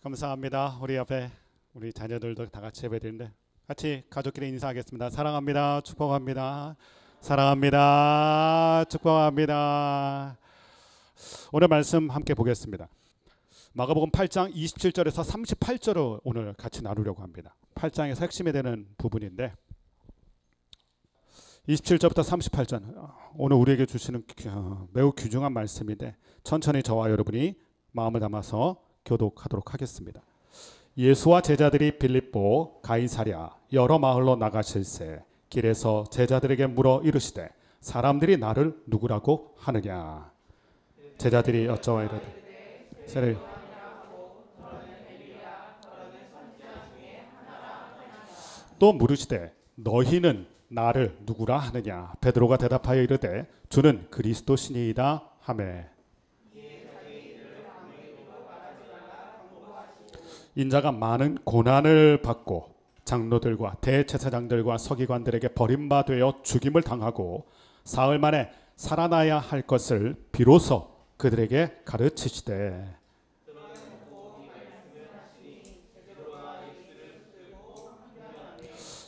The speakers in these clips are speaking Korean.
감사합니다. 우리 옆에 우리 자녀들도 다 같이 예배드리는데 같이 가족끼리 인사하겠습니다. 사랑합니다. 축복합니다. 사랑합니다. 축복합니다. 오늘 말씀 함께 보겠습니다. 마가복음 8장 27절에서 38절을 오늘 같이 나누려고 합니다. 8장에서 핵심이 되는 부분인데 27절부터 38절 오늘 우리에게 주시는 매우 귀중한 말씀인데 천천히 저와 여러분이 마음을 담아서 교독하도록 하겠습니다. 예수와 제자들이 빌립보, 가이사랴 여러 마을로 나가실새 길에서 제자들에게 물어 이르시되 사람들이 나를 누구라고 하느냐. 제자들이 여쭤와 이르되 또 물으시되 너희는 나를 누구라 하느냐. 베드로가 대답하여 이르되 주는 그리스도시니이다 하매 인자가 많은 고난을 받고 장로들과 대제사장들과 서기관들에게 버림받아 죽임을 당하고 사흘 만에 살아나야 할 것을 비로소 그들에게 가르치시되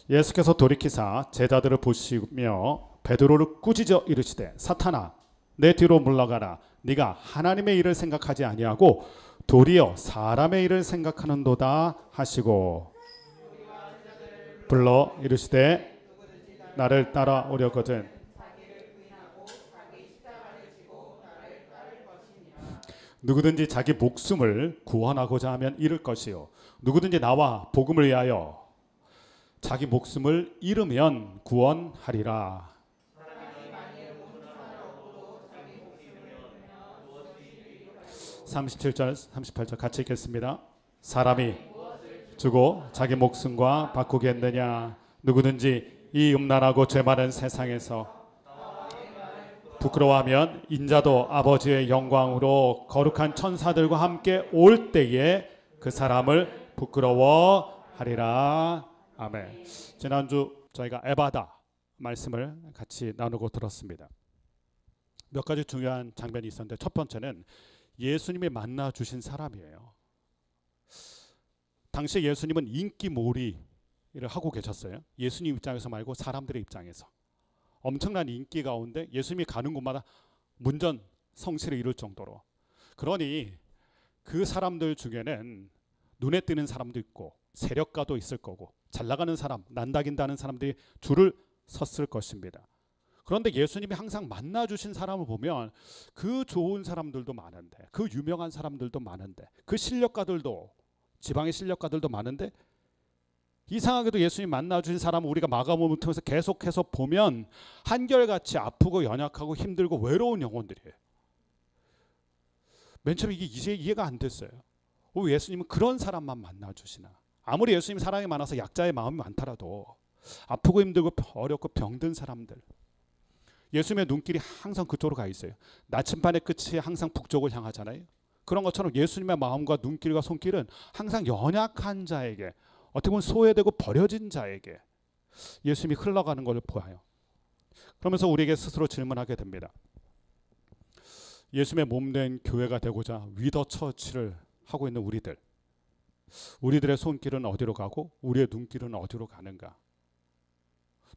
예수께서 돌이키사 제자들을 보시며 베드로를 꾸짖어 이르시되 사탄아 내 뒤로 물러가라. 네가 하나님의 일을 생각하지 아니하고 도리어 사람의 일을 생각하는도다 하시고 불러 이르시되 나를 따라오려거든 누구든지 자기 목숨을 구원하고자 하면 잃을 것이요 누구든지 나와 복음을 위하여 자기 목숨을 잃으면 구원하리라. 37절 38절 같이 읽겠습니다. 사람이 주고 자기 목숨과 바꾸겠느냐. 누구든지 이 음란하고 죄 많은 세상에서 부끄러워하면 인자도 아버지의 영광으로 거룩한 천사들과 함께 올 때에 그 사람을 부끄러워하리라. 아멘. 지난주 저희가 에바다 말씀을 같이 나누고 들었습니다. 몇 가지 중요한 장면이 있었는데 첫 번째는 예수님이 만나 주신 사람이에요. 당시 예수님은 인기몰이를 하고 계셨어요. 예수님 입장에서 말고 사람들의 입장에서 엄청난 인기 가운데 예수님이 가는 곳마다 문전 성시를 이룰 정도로. 그러니 그 사람들 중에는 눈에 띄는 사람도 있고 세력가도 있을 거고 잘 나가는 사람, 난다긴다는 사람들이 줄을 섰을 것입니다. 그런데 예수님이 항상 만나주신 사람을 보면 그 좋은 사람들도 많은데 그 유명한 사람들도 많은데 그 실력가들도 지방의 실력가들도 많은데 이상하게도 예수님 만나주신 사람은 우리가 마가복음을 통해서 계속해서 보면 한결같이 아프고 연약하고 힘들고 외로운 영혼들이에요. 맨 처음에 이게 이해가 안 됐어요. 왜 예수님은 그런 사람만 만나주시나. 아무리 예수님 사랑이 많아서 약자의 마음이 많더라도 아프고 힘들고 어렵고 병든 사람들 예수님의 눈길이 항상 그쪽으로 가 있어요. 나침반의 끝이 항상 북쪽을 향하잖아요. 그런 것처럼 예수님의 마음과 눈길과 손길은 항상 연약한 자에게 어떻게 보면 소외되고 버려진 자에게 예수님이 흘러가는 것을 보아요. 그러면서 우리에게 스스로 질문하게 됩니다. 예수님의 몸된 교회가 되고자 위더 처치를 하고 있는 우리들의 손길은 어디로 가고 우리의 눈길은 어디로 가는가?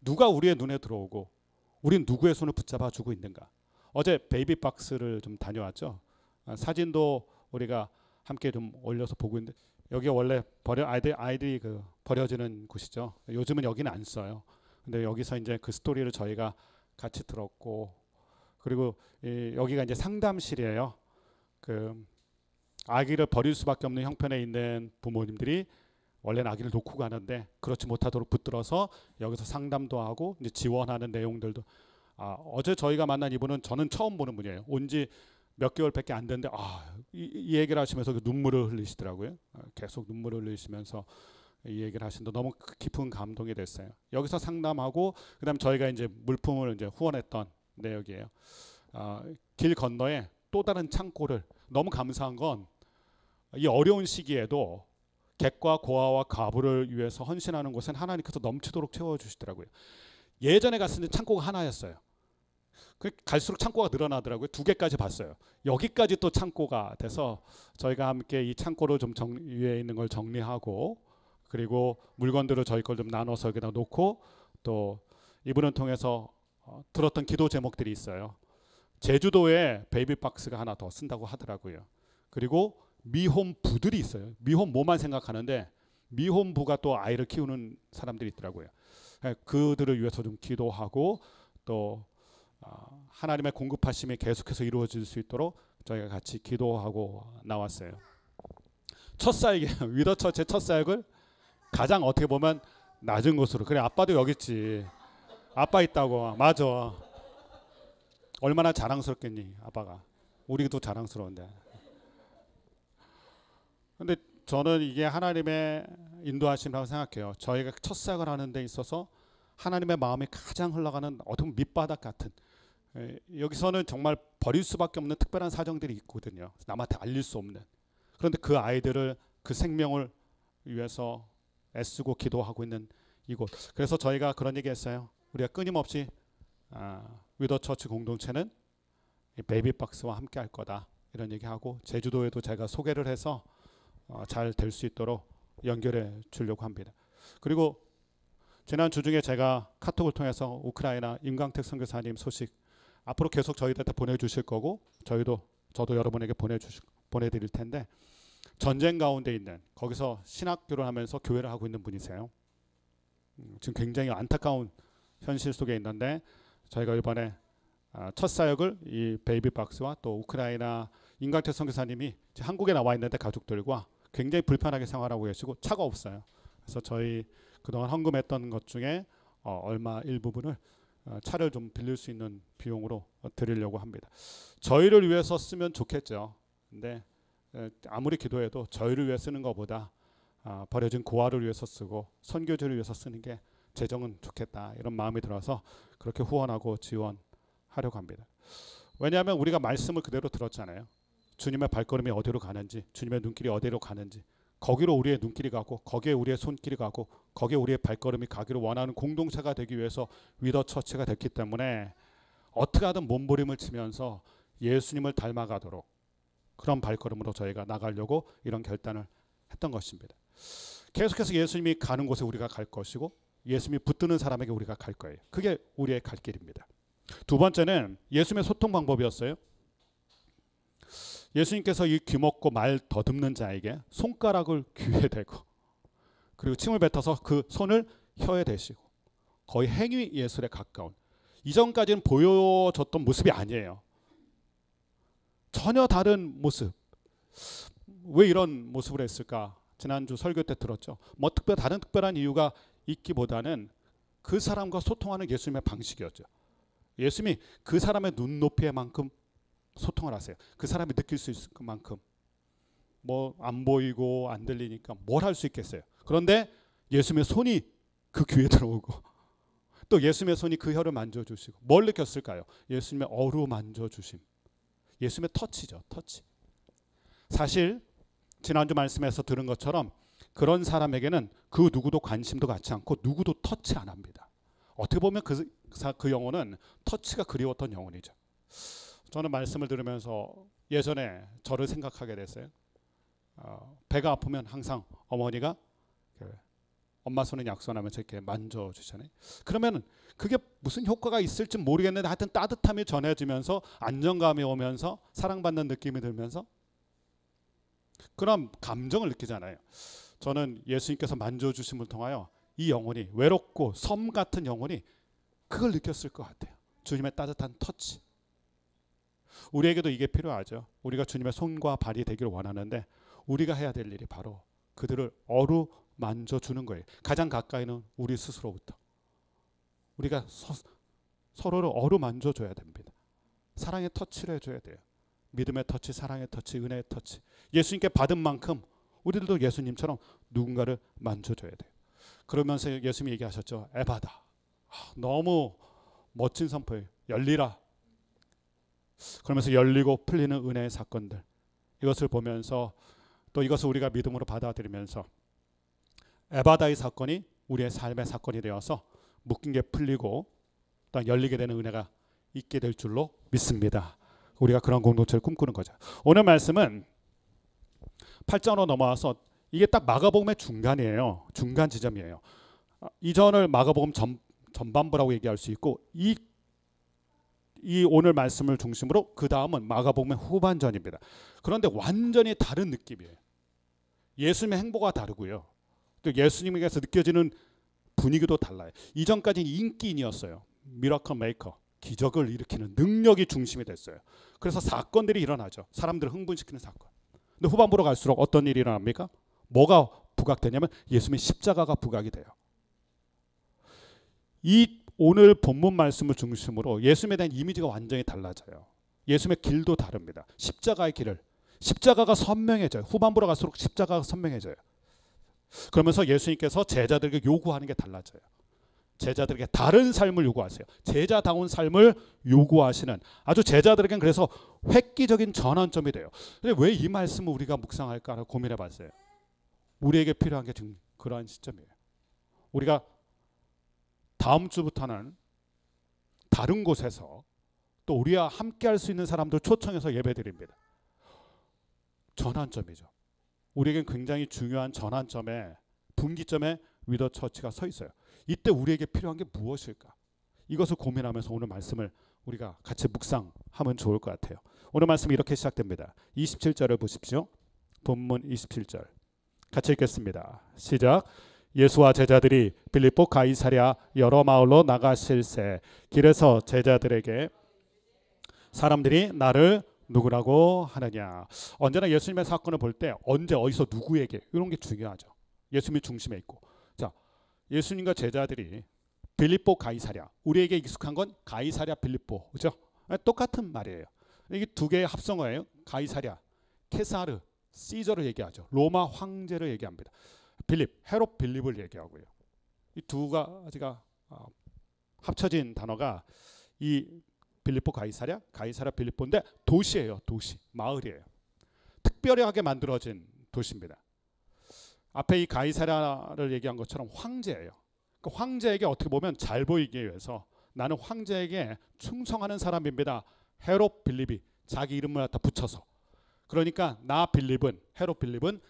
누가 우리의 눈에 들어오고 우린 누구의 손을 붙잡아 주고 있는가? 어제 베이비박스를 좀 다녀왔죠. 사진도 우리가 함께 좀 올려서 보고 있는데 여기 원래 아이들이 그 버려지는 곳이죠. 요즘은 여기는 안 써요. 근데 여기서 이제 그 스토리를 저희가 같이 들었고 그리고 여기가 이제 상담실이에요. 그 아기를 버릴 수밖에 없는 형편에 있는 부모님들이 원래는 아기를 놓고 가는데 그렇지 못하도록 붙들어서 여기서 상담도 하고 이제 지원하는 내용들도 어제 저희가 만난 이분은 저는 처음 보는 분이에요. 온지 몇 개월밖에 안 됐는데 이 얘기를 하시면서 눈물을 흘리시더라고요. 계속 눈물을 흘리시면서 이 얘기를 하시는데 너무 깊은 감동이 됐어요. 여기서 상담하고 그다음 저희가 이제 물품을 이제 후원했던 내역이에요. 길 건너에 또 다른 창고를 너무 감사한 건 이 어려운 시기에도 객과 고아와 과부를 위해서 헌신하는 곳은 하나님께서 넘치도록 채워주시더라고요. 예전에 갔을 때 창고가 하나였어요. 갈수록 창고가 늘어나더라고요. 2개까지 봤어요. 여기까지 또 창고가 돼서 저희가 함께 이 창고를 좀 위에 있는 걸 정리하고, 그리고 물건들을 저희 걸 좀 나눠서 여기다 놓고, 또 이분을 통해서 들었던 기도 제목들이 있어요. 제주도에 베이비박스가 하나 더 쓴다고 하더라고요. 그리고 미혼부들이 있어요. 미혼모만 생각하는데 미혼부가 또 아이를 키우는 사람들이 있더라고요. 그들을 위해서 좀 기도하고, 또 하나님의 공급하심이 계속해서 이루어질 수 있도록 저희가 같이 기도하고 나왔어요. 첫 사역이 위더처치의 첫 사역을 가장 어떻게 보면 낮은 곳으로. 그래, 아빠도 여기 있지. 아빠 있다고. 맞아. 얼마나 자랑스럽겠니, 아빠가. 우리도 자랑스러운데. 근데 저는 이게 하나님의 인도하심이라고 생각해요. 저희가 첫 사역을 하는 데 있어서 하나님의 마음이 가장 흘러가는 어떤 밑바닥 같은, 여기서는 정말 버릴 수밖에 없는 특별한 사정들이 있거든요. 남한테 알릴 수 없는. 그런데 그 아이들을, 그 생명을 위해서 애쓰고 기도하고 있는 이곳. 그래서 저희가 그런 얘기 했어요. 우리가 끊임없이 위더처치 공동체는 베이비박스와 함께 할 거다, 이런 얘기하고, 제주도에도 제가 소개를 해서 잘 될 수 있도록 연결해 주려고 합니다. 그리고 지난 주 중에 제가 카톡을 통해서 우크라이나 임광택 선교사님 소식 앞으로 계속 저희들한테 보내주실 거고, 저도 여러분에게 보내드릴 텐데, 전쟁 가운데 있는, 거기서 신학교를 하면서 교회를 하고 있는 분이세요. 지금 굉장히 안타까운 현실 속에 있는데, 저희가 이번에 첫 사역을 이 베이비박스와 또 우크라이나 임광택 선교사님이 한국에 나와 있는데 가족들과 굉장히 불편하게 생활하고 계시고 차가 없어요. 그래서 저희 그동안 헌금했던 것 중에 얼마 일부분을 차를 좀 빌릴 수 있는 비용으로 드리려고 합니다. 저희를 위해서 쓰면 좋겠죠. 근데 아무리 기도해도 저희를 위해 쓰는 것보다 버려진 고아를 위해서 쓰고 선교지를 위해서 쓰는 게 재정은 좋겠다, 이런 마음이 들어서 그렇게 후원하고 지원하려고 합니다. 왜냐하면 우리가 말씀을 그대로 들었잖아요. 주님의 발걸음이 어디로 가는지, 주님의 눈길이 어디로 가는지, 거기로 우리의 눈길이 가고, 거기에 우리의 손길이 가고, 거기에 우리의 발걸음이 가기를 원하는 공동체가 되기 위해서 위더처치가 됐기 때문에 어떻게 하든 몸부림을 치면서 예수님을 닮아가도록 그런 발걸음으로 저희가 나가려고 이런 결단을 했던 것입니다. 계속해서 예수님이 가는 곳에 우리가 갈 것이고, 예수님이 붙드는 사람에게 우리가 갈 거예요. 그게 우리의 갈 길입니다. 두 번째는 예수님의 소통 방법이었어요. 예수님께서 이 귀먹고 말 더듬는 자에게 손가락을 귀에 대고, 그리고 침을 뱉어서 그 손을 혀에 대시고, 거의 행위 예술에 가까운, 이전까지는 보여줬던 모습이 아니에요. 전혀 다른 모습. 왜 이런 모습을 했을까? 지난주 설교 때 들었죠. 뭐 다른 특별한 이유가 있기보다는 그 사람과 소통하는 예수님의 방식이었죠. 예수님이 그 사람의 눈높이에 만큼 소통을 하세요. 그 사람이 느낄 수 있을 만큼. 뭐 안 보이고 안 들리니까 뭘 할 수 있겠어요. 그런데 예수님의 손이 그 귀에 들어오고, 또 예수님의 손이 그 혀를 만져주시고, 뭘 느꼈을까요? 예수님의 어루만져주심. 예수님의 터치죠. 터치. 사실 지난주 말씀에서 들은 것처럼 그런 사람에게는 그 누구도 관심도 갖지 않고 누구도 터치 안 합니다. 어떻게 보면 그 영혼은 터치가 그리웠던 영혼이죠. 저는 말씀을 들으면서 예전에 저를 생각하게 됐어요. 배가 아프면 항상 어머니가 엄마 손에 약손하면서 이렇게 만져주잖아요. 그러면 그게 무슨 효과가 있을지 모르겠는데 하여튼 따뜻함이 전해지면서 안정감이 오면서 사랑받는 느낌이 들면서 그런 감정을 느끼잖아요. 저는 예수님께서 만져주심을 통하여 이 영혼이, 외롭고 섬 같은 영혼이 그걸 느꼈을 것 같아요. 주님의 따뜻한 터치. 우리에게도 이게 필요하죠. 우리가 주님의 손과 발이 되기를 원하는데 우리가 해야 될 일이 바로 그들을 어루만져주는 거예요. 가장 가까이는 우리 스스로부터. 우리가 서로를 어루만져줘야 됩니다. 사랑의 터치를 해줘야 돼요. 믿음의 터치, 사랑의 터치, 은혜의 터치. 예수님께 받은 만큼 우리들도 예수님처럼 누군가를 만져줘야 돼요. 그러면서 예수님이 얘기하셨죠. 에바다. 너무 멋진 선포예요. 열리라. 그러면서 열리고 풀리는 은혜의 사건들, 이것을 보면서 또 이것을 우리가 믿음으로 받아들이면서 에바다의 사건이 우리의 삶의 사건이 되어서 묶인 게 풀리고 또 열리게 되는 은혜가 있게 될 줄로 믿습니다. 우리가 그런 공동체를 꿈꾸는 거죠. 오늘 말씀은 8장으로 넘어와서 이게 딱 마가복음의 중간이에요. 중간 지점이에요. 이전을 마가복음 전반부라고 얘기할 수 있고 이 오늘 말씀을 중심으로 그 다음은 마가복음의 후반전입니다. 그런데 완전히 다른 느낌이에요. 예수님의 행보가 다르고요. 또 예수님에게서 느껴지는 분위기도 달라요. 이전까지는 인기인이었어요. 미라클 메이커, 기적을 일으키는 능력이 중심이 됐어요. 그래서 사건들이 일어나죠. 사람들을 흥분시키는 사건. 근데 후반부로 갈수록 어떤 일이 일어납니까? 뭐가 부각되냐면 예수님의 십자가가 부각이 돼요. 이 오늘 본문 말씀을 중심으로 예수님에 대한 이미지가 완전히 달라져요. 예수님의 길도 다릅니다. 십자가의 길을, 십자가가 선명해져요. 후반부로 갈수록 십자가가 선명해져요. 그러면서 예수님께서 제자들에게 요구하는 게 달라져요. 제자들에게 다른 삶을 요구하세요. 제자다운 삶을 요구하시는 아주 제자들에겐 그래서 획기적인 전환점이 돼요. 근데 왜 이 말씀을 우리가 묵상할까 고민해 봤어요. 우리에게 필요한 게 지금 그러한 시점이에요. 우리가 다음 주부터는 다른 곳에서 또 우리와 함께 할 수 있는 사람들 초청해서 예배드립니다. 전환점이죠. 우리에겐 굉장히 중요한 전환점에 분기점에 위더 처치가 서 있어요. 이때 우리에게 필요한 게 무엇일까? 이것을 고민하면서 오늘 말씀을 우리가 같이 묵상하면 좋을 것 같아요. 오늘 말씀이 이렇게 시작됩니다. 27절을 보십시오. 본문 27절 같이 읽겠습니다. 시작. 예수와 제자들이 빌립보 가이사랴 여러 마을로 나가실새 길에서 제자들에게 사람들이 나를 누구라고 하느냐. 언제나 예수님의 사건을 볼 때 언제 어디서 누구에게 이런 게 중요하죠. 예수님이 중심에 있고. 자, 예수님과 제자들이 빌립보 가이사랴, 우리에게 익숙한 건 가이사랴 빌립보, 그죠? 똑같은 말이에요. 이게 두 개의 합성어예요. 가이사랴, 케사르, 시저를 얘기하죠. 로마 황제를 얘기합니다. 빌립, 헤롯 빌립을 얘기하고요. 이 두 가지가 합쳐진 단어가 이 빌립보 가이사랴, 가이사랴 빌립보인데 도시예요. 도시, 마을이에요. 특별하게 만들어진 도시입니다. 앞에 이 가이사랴를 얘기한 것처럼 황제예요. 그 황제에게 어떻게 보면 잘 보이기 위해서 나는 황제에게 충성하는 사람입니다. 헤롯 빌립이 자기 이름을 갖다 붙여서. 그러니까 나 빌립은, 헤롯 빌립은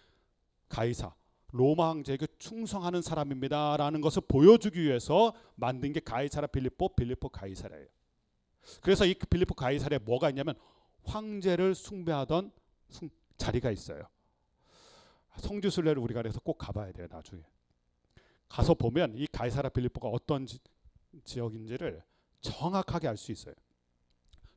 가이사, 로마 황제에게 충성하는 사람입니다라는 것을 보여주기 위해서 만든 게 가이사랴 빌립보, 빌립보 가이사랴예요. 그래서 이 빌립보 가이사랴에 뭐가 있냐면 황제를 숭배하던 자리가 있어요. 성지순례를 우리가 그래서 꼭 가봐야 돼요. 나중에 가서 보면 이 가이사랴 빌립보가 어떤 지역인지를 정확하게 알 수 있어요.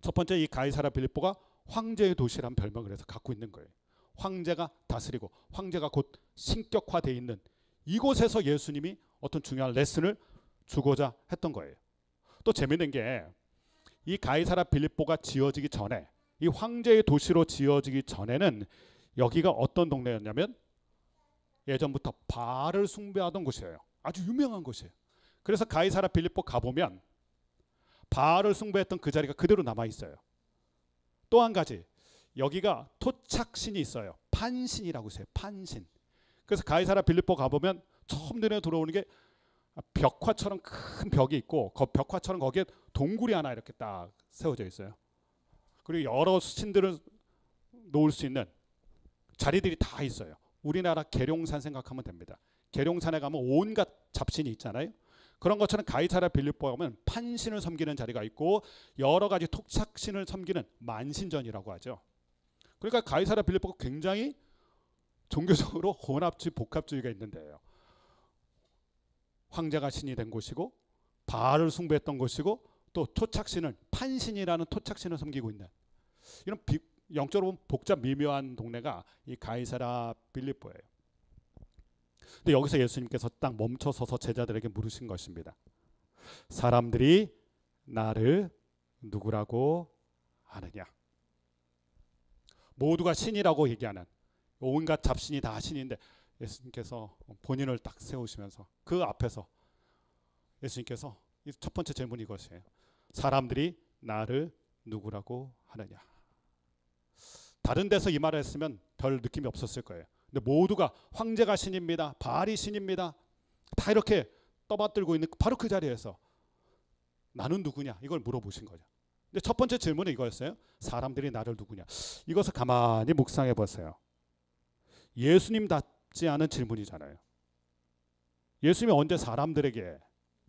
첫 번째, 이 가이사랴 빌립보가 황제의 도시라는 별명을 해서 갖고 있는 거예요. 황제가 다스리고 황제가 곧 신격화되어 있는 이곳에서 예수님이 어떤 중요한 레슨을 주고자 했던 거예요. 또 재미있는 게 이 가이사랴 빌립보가 지어지기 전에, 이 황제의 도시로 지어지기 전에는 여기가 어떤 동네였냐면 예전부터 바알을 숭배하던 곳이에요. 아주 유명한 곳이에요. 그래서 가이사랴 빌립보 가보면 바알을 숭배했던 그 자리가 그대로 남아있어요. 또 한 가지, 여기가 토착신이 있어요. 판신이라고 있어요. 판신. 그래서 가이사랴 빌립보 가보면 처음 눈에 들어오는 게 벽화처럼 큰 벽이 있고 그 벽화처럼 거기에 동굴이 하나 이렇게 딱 세워져 있어요. 그리고 여러 신들을 놓을 수 있는 자리들이 다 있어요. 우리나라 계룡산 생각하면 됩니다. 계룡산에 가면 온갖 잡신이 있잖아요. 그런 것처럼 가이사랴 빌립보 가면 판신을 섬기는 자리가 있고 여러 가지 토착신을 섬기는 만신전이라고 하죠. 그러니까 가이사랴 빌립보가 굉장히 종교적으로 혼합주의, 복합주의가 있는 데예요. 황제가 신이 된 곳이고 바알을 숭배했던 곳이고 또 토착신을, 판신이라는 토착신을 섬기고 있는 이런 영적으로 복잡 미묘한 동네가 이 가이사랴 빌립보예요. 근데 여기서 예수님께서 딱 멈춰서서 제자들에게 물으신 것입니다. 사람들이 나를 누구라고 하느냐? 모두가 신이라고 얘기하는 온갖 잡신이 다 신인데 예수님께서 본인을 딱 세우시면서 그 앞에서 예수님께서 첫 번째 질문이 이것이에요. 사람들이 나를 누구라고 하느냐? 다른 데서 이 말을 했으면 별 느낌이 없었을 거예요. 근데 모두가 황제가 신입니다. 바알이 신입니다. 다 이렇게 떠받들고 있는 바로 그 자리에서 나는 누구냐? 이걸 물어보신 거죠. 근데 첫 번째 질문은 이거였어요. 사람들이 나를 누구냐? 이것을 가만히 묵상해 보세요. 예수님답지 않은 질문이잖아요. 예수님이 언제 사람들에게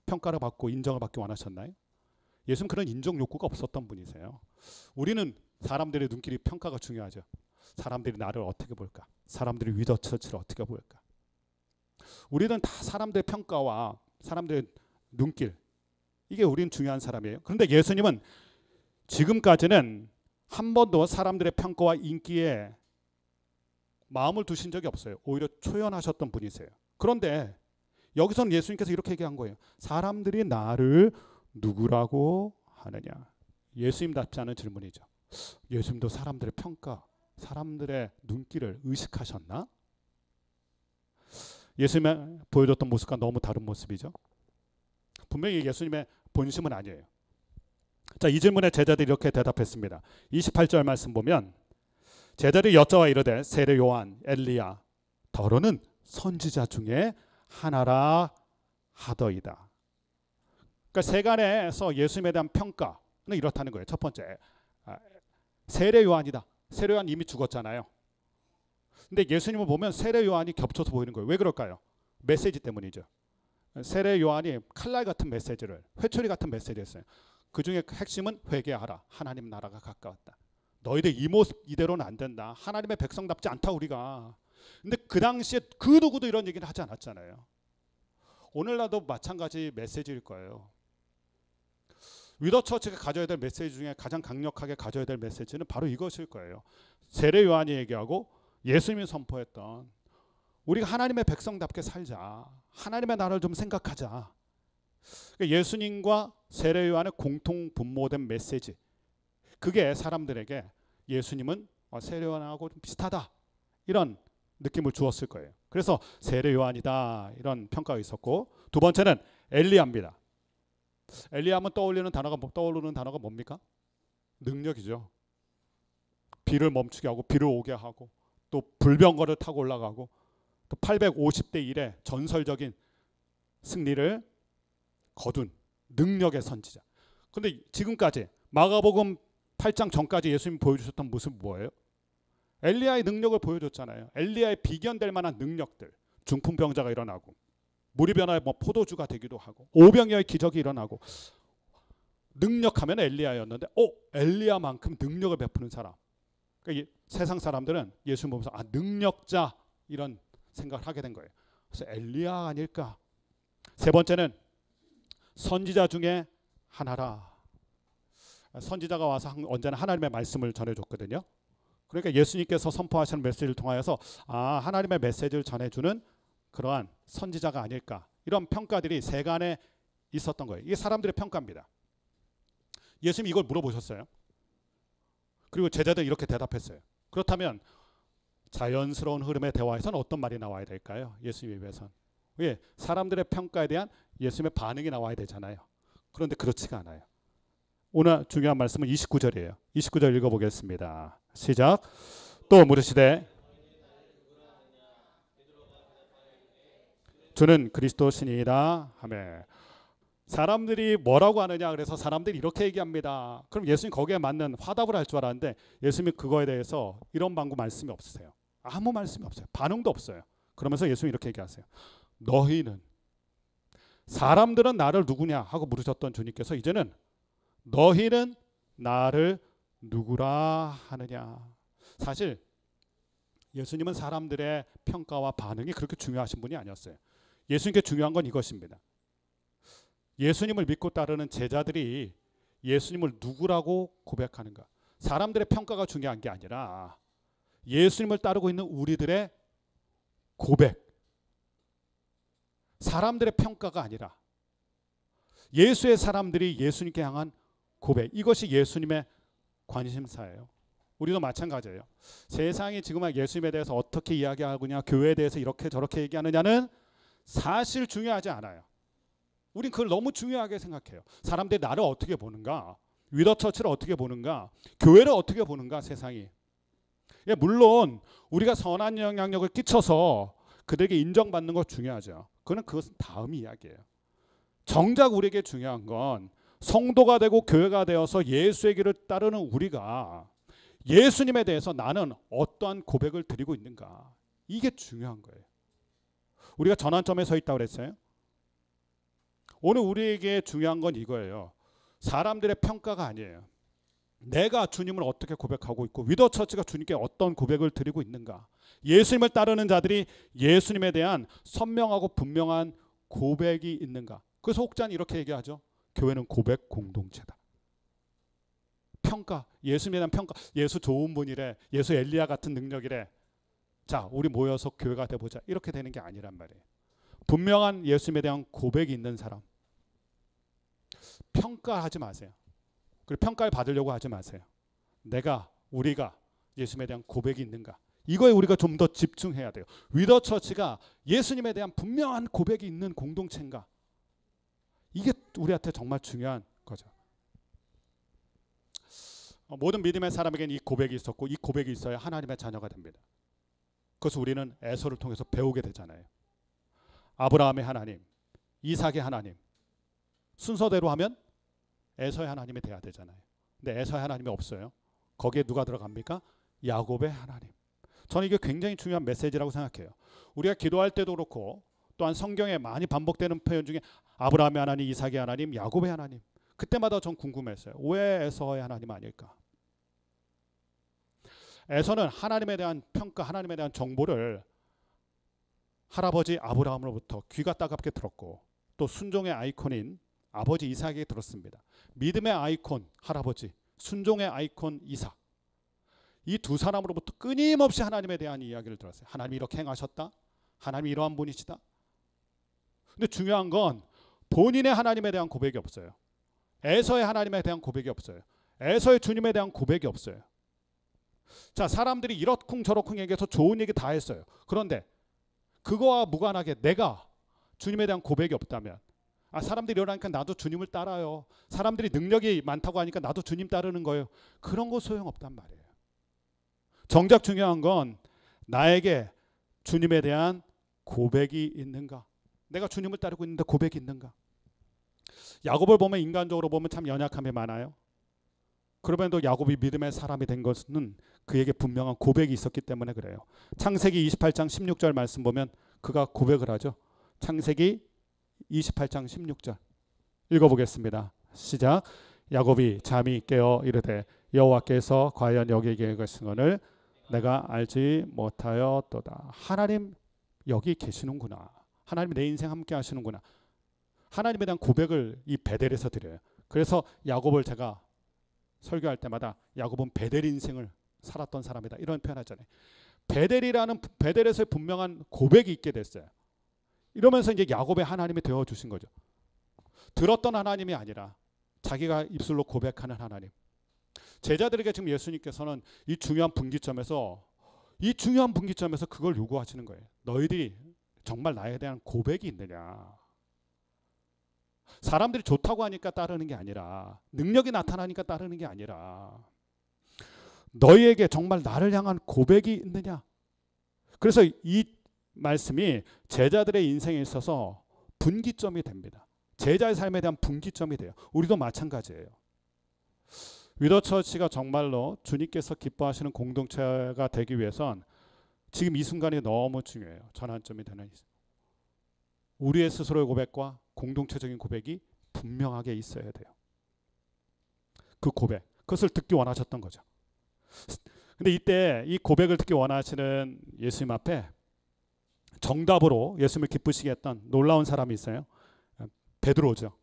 평가를 받고 인정을 받기 원하셨나요? 예수님 그런 인정 욕구가 없었던 분이세요. 우리는 사람들의 눈길이 평가가 중요하죠. 사람들이 나를 어떻게 볼까? 사람들이 위더 처치를 어떻게 볼까? 우리는 다 사람들의 평가와 사람들의 눈길, 이게 우리는 중요한 사람이에요. 그런데 예수님은 지금까지는 한 번도 사람들의 평가와 인기에 마음을 두신 적이 없어요. 오히려 초연하셨던 분이세요. 그런데 여기서는 예수님께서 이렇게 얘기한 거예요. 사람들이 나를 누구라고 하느냐? 예수님답지 않은 질문이죠. 예수님도 사람들의 평가, 사람들의 눈길을 의식하셨나? 예수님이 보여줬던 모습과 너무 다른 모습이죠. 분명히 예수님의 본심은 아니에요. 자, 이 질문에 제자들이 이렇게 대답했습니다. 28절 말씀 보면 제자들이 여짜와 이르되 세례 요한, 엘리야, 더러는 선지자 중에 하나라 하더이다. 그러니까 세간에서 예수님에 대한 평가는 이렇다는 거예요. 첫 번째, 세례 요한이다. 세례 요한 이미 죽었잖아요. 근데 예수님을 보면 세례 요한이 겹쳐서 보이는 거예요. 왜 그럴까요? 메시지 때문이죠. 세례 요한이 칼날 같은 메시지를, 회초리 같은 메시지를 했어요. 그 중에 핵심은 회개하라. 하나님 나라가 가까웠다. 너희들 이 모습 이대로는 안 된다. 하나님의 백성답지 않다 우리가. 근데 그 당시에 그 누구도 이런 얘기를 하지 않았잖아요. 오늘날도 마찬가지 메시지일 거예요. 위더 처치가 가져야 될 메시지 중에 가장 강력하게 가져야 될 메시지는 바로 이것일 거예요. 세례 요한이 얘기하고 예수님이 선포했던 우리가 하나님의 백성답게 살자. 하나님의 나라를 좀 생각하자. 예수님과 세례 요한의 공통 분모된 메시지. 그게 사람들에게 예수님은 세례 요한하고 좀 비슷하다. 이런 느낌을 주었을 거예요. 그래서 세례 요한이다. 이런 평가가 있었고, 두 번째는 엘리야입니다. 엘리야하면 떠오르는 단어가 뭡니까? 능력이죠. 비를 멈추게 하고 비를 오게 하고 또 불병거를 타고 올라가고 또 850대 1의 전설적인 승리를 거둔 능력의 선지자. 그런데 지금까지 마가복음 8장 전까지 예수님이 보여주셨던 모습은 뭐예요? 엘리야의 능력을 보여줬잖아요. 엘리야의 비견될 만한 능력들. 중풍병자가 일어나고 물이 변화에 포도주가 되기도 하고 오병이어의 기적이 일어나고 능력하면 엘리야였는데 엘리야만큼 능력을 베푸는 사람. 그러니까 세상 사람들은 예수 보면서 능력자 이런 생각을 하게 된 거예요. 그래서 엘리야 아닐까. 세 번째는 선지자 중에 하나라. 선지자가 와서 언제나 하나님의 말씀을 전해줬거든요. 그러니까 예수님께서 선포하시는 메시지를 통하여서 하나님의 메시지를 전해주는 그러한 선지자가 아닐까. 이런 평가들이 세간에 있었던 거예요. 이게 사람들의 평가입니다. 예수님이 이걸 물어보셨어요. 그리고 제자들이 이렇게 대답했어요. 그렇다면 자연스러운 흐름의 대화에서는 어떤 말이 나와야 될까요? 예수님에 비해서는. 왜? 사람들의 평가에 대한 예수님의 반응이 나와야 되잖아요. 그런데 그렇지가 않아요. 오늘 중요한 말씀은 29절이에요. 29절 읽어보겠습니다. 시작. 또 물으시되 주는 그리스도시니이다 하매. 사람들이 뭐라고 하느냐 그래서 사람들이 이렇게 얘기합니다. 그럼 예수님 거기에 맞는 화답을 할 줄 알았는데 예수님이 그거에 대해서 이런 방구 말씀이 없으세요. 아무 말씀이 없어요. 반응도 없어요. 그러면서 예수님이 이렇게 얘기하세요. 너희는 사람들은 나를 누구냐 하고 물으셨던 주님께서 이제는 너희는 나를 누구라 하느냐. 사실 예수님은 사람들의 평가와 반응이 그렇게 중요하신 분이 아니었어요. 예수님께 중요한 건 이것입니다. 예수님을 믿고 따르는 제자들이 예수님을 누구라고 고백하는가. 사람들의 평가가 중요한 게 아니라 예수님을 따르고 있는 우리들의 고백. 사람들의 평가가 아니라 예수의 사람들이 예수님께 향한 고백. 이것이 예수님의 관심사예요. 우리도 마찬가지예요. 세상이 지금 예수님에 대해서 어떻게 이야기하느냐, 교회에 대해서 이렇게 저렇게 얘기하느냐는 사실 중요하지 않아요. 우린 그걸 너무 중요하게 생각해요. 사람들이 나를 어떻게 보는가, 위더 처치를 어떻게 보는가, 교회를 어떻게 보는가, 세상이. 물론 우리가 선한 영향력을 끼쳐서 그들에게 인정받는 거 중요하죠. 그것은 다음 이야기예요. 정작 우리에게 중요한 건 성도가 되고 교회가 되어서 예수의 길을 따르는 우리가 예수님에 대해서 나는 어떠한 고백을 드리고 있는가, 이게 중요한 거예요. 우리가 전환점에 서 있다고 그랬어요. 오늘 우리에게 중요한 건 이거예요. 사람들의 평가가 아니에요. 내가 주님을 어떻게 고백하고 있고 위더처치가 주님께 어떤 고백을 드리고 있는가. 예수님을 따르는 자들이 예수님에 대한 선명하고 분명한 고백이 있는가. 그래서 혹자는 이렇게 얘기하죠. 교회는 고백 공동체다. 평가, 예수님에 대한 평가. 예수 좋은 분이래, 예수 엘리야 같은 능력이래, 자 우리 모여서 교회가 돼보자, 이렇게 되는 게 아니란 말이에요. 분명한 예수님에 대한 고백이 있는 사람. 평가하지 마세요. 그리고 평가를 받으려고 하지 마세요. 우리가 예수님에 대한 고백이 있는가, 이거에 우리가 좀 더 집중해야 돼요. 위더처치가 예수님에 대한 분명한 고백이 있는 공동체인가, 이게 우리한테 정말 중요한 거죠. 모든 믿음의 사람에게는 이 고백이 있었고 이 고백이 있어야 하나님의 자녀가 됩니다. 그래서 우리는 에서를 통해서 배우게 되잖아요. 아브라함의 하나님, 이삭의 하나님, 순서대로 하면 에서의 하나님이 돼야 되잖아요. 근데 에서의 하나님이 없어요. 거기에 누가 들어갑니까? 야곱의 하나님. 저는 이게 굉장히 중요한 메시지라고 생각해요. 우리가 기도할 때도 그렇고 또한 성경에 많이 반복되는 표현 중에 아브라함의 하나님, 이삭의 하나님, 야곱의 하나님. 그때마다 전 궁금했어요. 왜 에서의 하나님 아닐까? 에서는 하나님에 대한 평가, 하나님에 대한 정보를 할아버지 아브라함으로부터 귀가 따갑게 들었고, 또 순종의 아이콘인 아버지 이삭에게 들었습니다. 믿음의 아이콘 할아버지, 순종의 아이콘 이삭, 이 두 사람으로부터 끊임없이 하나님에 대한 이야기를 들었어요. 하나님이 이렇게 행하셨다, 하나님이 이러한 분이시다. 근데 중요한 건 본인의 하나님에 대한 고백이 없어요. 에서의 하나님에 대한 고백이 없어요. 에서의 주님에 대한 고백이 없어요. 자, 사람들이 이렇쿵 저렇쿵 얘기해서 좋은 얘기 다 했어요. 그런데 그거와 무관하게 내가 주님에 대한 고백이 없다면, 사람들이 이러니까 나도 주님을 따라요, 사람들이 능력이 많다고 하니까 나도 주님 따르는 거예요, 그런 거 소용없단 말이에요. 정작 중요한 건 나에게 주님에 대한 고백이 있는가, 내가 주님을 따르고 있는데 고백이 있는가. 야곱을 보면 인간적으로 보면 참 연약함이 많아요. 그러면도 야곱이 믿음의 사람이 된 것은 그에게 분명한 고백이 있었기 때문에 그래요. 창세기 28장 16절 말씀 보면 그가 고백을 하죠. 창세기 28장 16절 읽어보겠습니다. 시작. 야곱이 잠이 깨어 이르되 여호와께서 과연 여기 계시거늘 내가 알지 못하였도다. 하나님 여기 계시는구나, 하나님이 내 인생 함께 하시는구나. 하나님에 대한 고백을 이 베델에서 드려요. 그래서 야곱을 제가 설교할 때마다 야곱은 베델 인생을 살았던 사람이다, 이런 표현하잖아요. 베델에서의 분명한 고백이 있게 됐어요. 이러면서 이제 야곱의 하나님이 되어주신 거죠. 들었던 하나님이 아니라 자기가 입술로 고백하는 하나님. 제자들에게 지금 예수님께서는 이 중요한 분기점에서 그걸 요구하시는 거예요. 너희들이 정말 나에 대한 고백이 있느냐. 사람들이 좋다고 하니까 따르는 게 아니라, 능력이 나타나니까 따르는 게 아니라, 너희에게 정말 나를 향한 고백이 있느냐. 그래서 이 말씀이 제자들의 인생에 있어서 분기점이 됩니다. 제자의 삶에 대한 분기점이 돼요. 우리도 마찬가지예요. 위더처치가 정말로 주님께서 기뻐하시는 공동체가 되기 위해선 지금 이 순간이 너무 중요해요. 전환점이 되는 우리의 스스로의 고백과 공동체적인 고백이 분명하게 있어야 돼요. 그 고백, 그것을 듣기 원하셨던 거죠. 근데 이때 이 고백을 듣기 원하시는 예수님 앞에 정답으로 예수님을 기쁘시게 했던 놀라운 사람이 있어요. 베드로죠.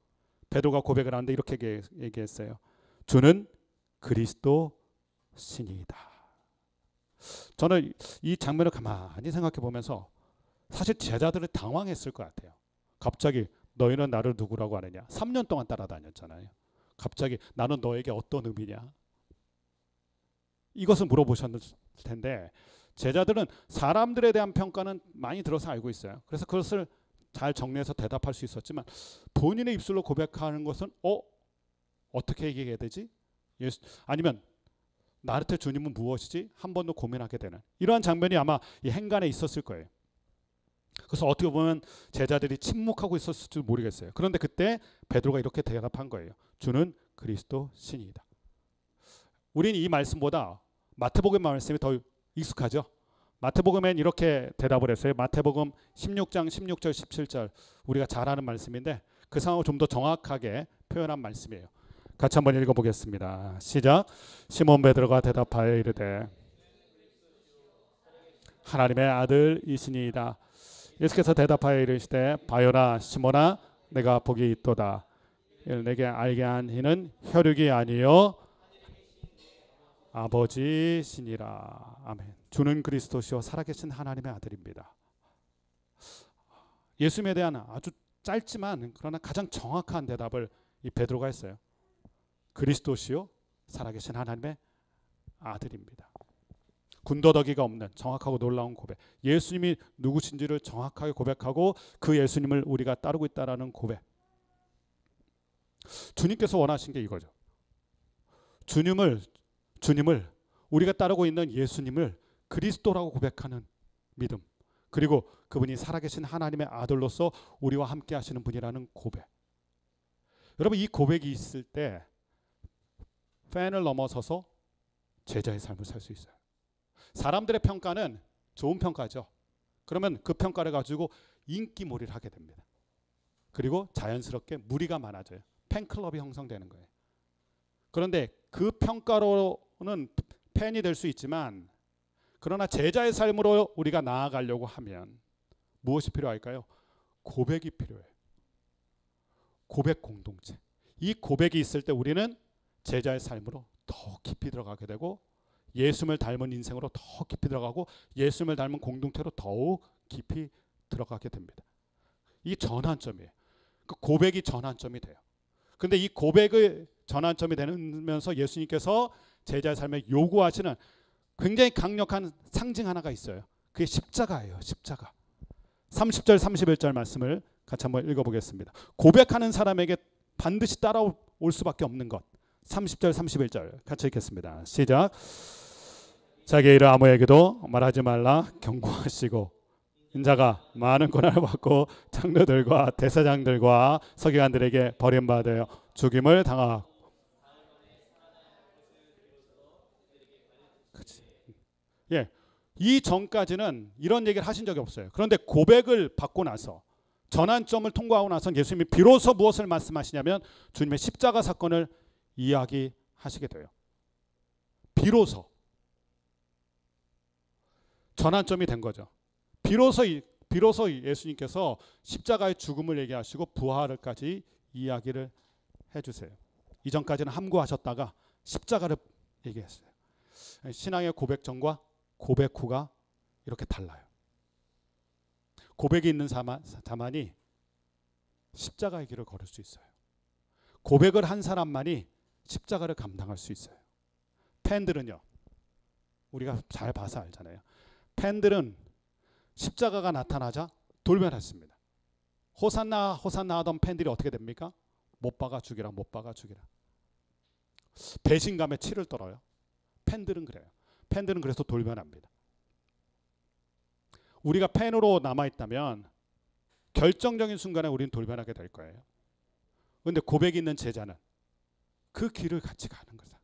베드로가 고백을 하는데 이렇게 얘기했어요. 주는 그리스도시니이다. 저는 이 장면을 가만히 생각해 보면서 사실 제자들은 당황했을 것 같아요. 갑자기 너희는 나를 누구라고 하느냐. 3년 동안 따라다녔잖아요. 갑자기 나는 너에게 어떤 의미냐. 이것을 물어보셨을 텐데 제자들은 사람들에 대한 평가는 많이 들어서 알고 있어요. 그래서 그것을 잘 정리해서 대답할 수 있었지만 본인의 입술로 고백하는 것은 어떻게 얘기해야 되지? 아니면 나한테 주님은 무엇이지? 한 번 더 고민하게 되는 이러한 장면이 아마 이 행간에 있었을 거예요. 그래서 어떻게 보면 제자들이 침묵하고 있었을지 모르겠어요. 그런데 그때 베드로가 이렇게 대답한 거예요. 주는 그리스도 신이다. 우리는 이 말씀보다 마태복음 말씀이 더 익숙하죠. 마태복음엔 이렇게 대답을 했어요. 마태복음 16장 16절 17절 우리가 잘 아는 말씀인데 그 상황을 좀 더 정확하게 표현한 말씀이에요. 같이 한번 읽어보겠습니다. 시작. 시몬 베드로가 대답하여 이르되 하나님의 아들이시니이다. 예수께서 대답하여 이르시되 바요나 시몬아 내가 복이 있도다. 내게 알게 한 이는 혈육이 아니요 아버지시니라. 아멘. 주는 그리스도시요 살아계신 하나님의 아들입니다. 예수님에 대한 아주 짧지만 그러나 가장 정확한 대답을 이 베드로가 했어요. 그리스도시요 살아계신 하나님의 아들입니다. 군더더기가 없는 정확하고 놀라운 고백. 예수님이 누구신지를 정확하게 고백하고 그 예수님을 우리가 따르고 있다라는 고백. 주님께서 원하신 게 이거죠. 주님을 우리가 따르고 있는 예수님을 그리스도라고 고백하는 믿음. 그리고 그분이 살아계신 하나님의 아들로서 우리와 함께 하시는 분이라는 고백. 여러분 이 고백이 있을 때 팬을 넘어서서 제자의 삶을 살 수 있어요. 사람들의 평가는 좋은 평가죠. 그러면 그 평가를 가지고 인기몰이를 하게 됩니다. 그리고 자연스럽게 무리가 많아져요. 팬클럽이 형성되는 거예요. 그런데 그 평가로는 팬이 될 수 있지만 그러나 제자의 삶으로 우리가 나아가려고 하면 무엇이 필요할까요? 고백이 필요해요. 고백 공동체. 이 고백이 있을 때 우리는 제자의 삶으로 더 깊이 들어가게 되고 예수님을 닮은 인생으로 더 깊이 들어가고 예수님을 닮은 공동체로 더욱 깊이 들어가게 됩니다. 이 전환점이에요. 그 고백이 전환점이 돼요. 근데 이 고백의 전환점이 되면서 예수님께서 제자의 삶에 요구하시는 굉장히 강력한 상징 하나가 있어요. 그게 십자가예요. 십자가. 30절 31절 말씀을 같이 한번 읽어보겠습니다. 고백하는 사람에게 반드시 따라올 수밖에 없는 것. 30절 31절 같이 읽겠습니다. 시작. 자기의 일을 아무에게도 말하지 말라 경고하시고 인자가 많은 고난을 받고 장로들과 대사장들과 서기관들에게 버림받아 죽임을 당하고 예, 이 전까지는 이런 얘기를 하신 적이 없어요. 그런데 고백을 받고 나서 전환점을 통과하고 나서 예수님이 비로소 무엇을 말씀하시냐면 주님의 십자가 사건을 이야기하시게 돼요. 비로소 전환점이 된 거죠. 비로소 예수님께서 십자가의 죽음을 얘기하시고 부활을까지 이야기를 해주세요. 이전까지는 함구하셨다가 십자가를 얘기했어요. 신앙의 고백 전과 고백 후가 이렇게 달라요. 고백이 있는 자만이 십자가의 길을 걸을 수 있어요. 고백을 한 사람만이 십자가를 감당할 수 있어요. 팬들은요, 우리가 잘 봐서 알잖아요. 팬들은 십자가가 나타나자 돌변했습니다. 호산나 호산나 하던 팬들이 어떻게 됩니까? 못 박아 죽이라 못 박아 죽이라. 배신감에 치를 떨어요. 팬들은 그래요. 팬들은 그래서 돌변합니다. 우리가 팬으로 남아있다면 결정적인 순간에 우리는 돌변하게 될 거예요. 그런데 고백이 있는 제자는 그 길을 같이 가는 거다.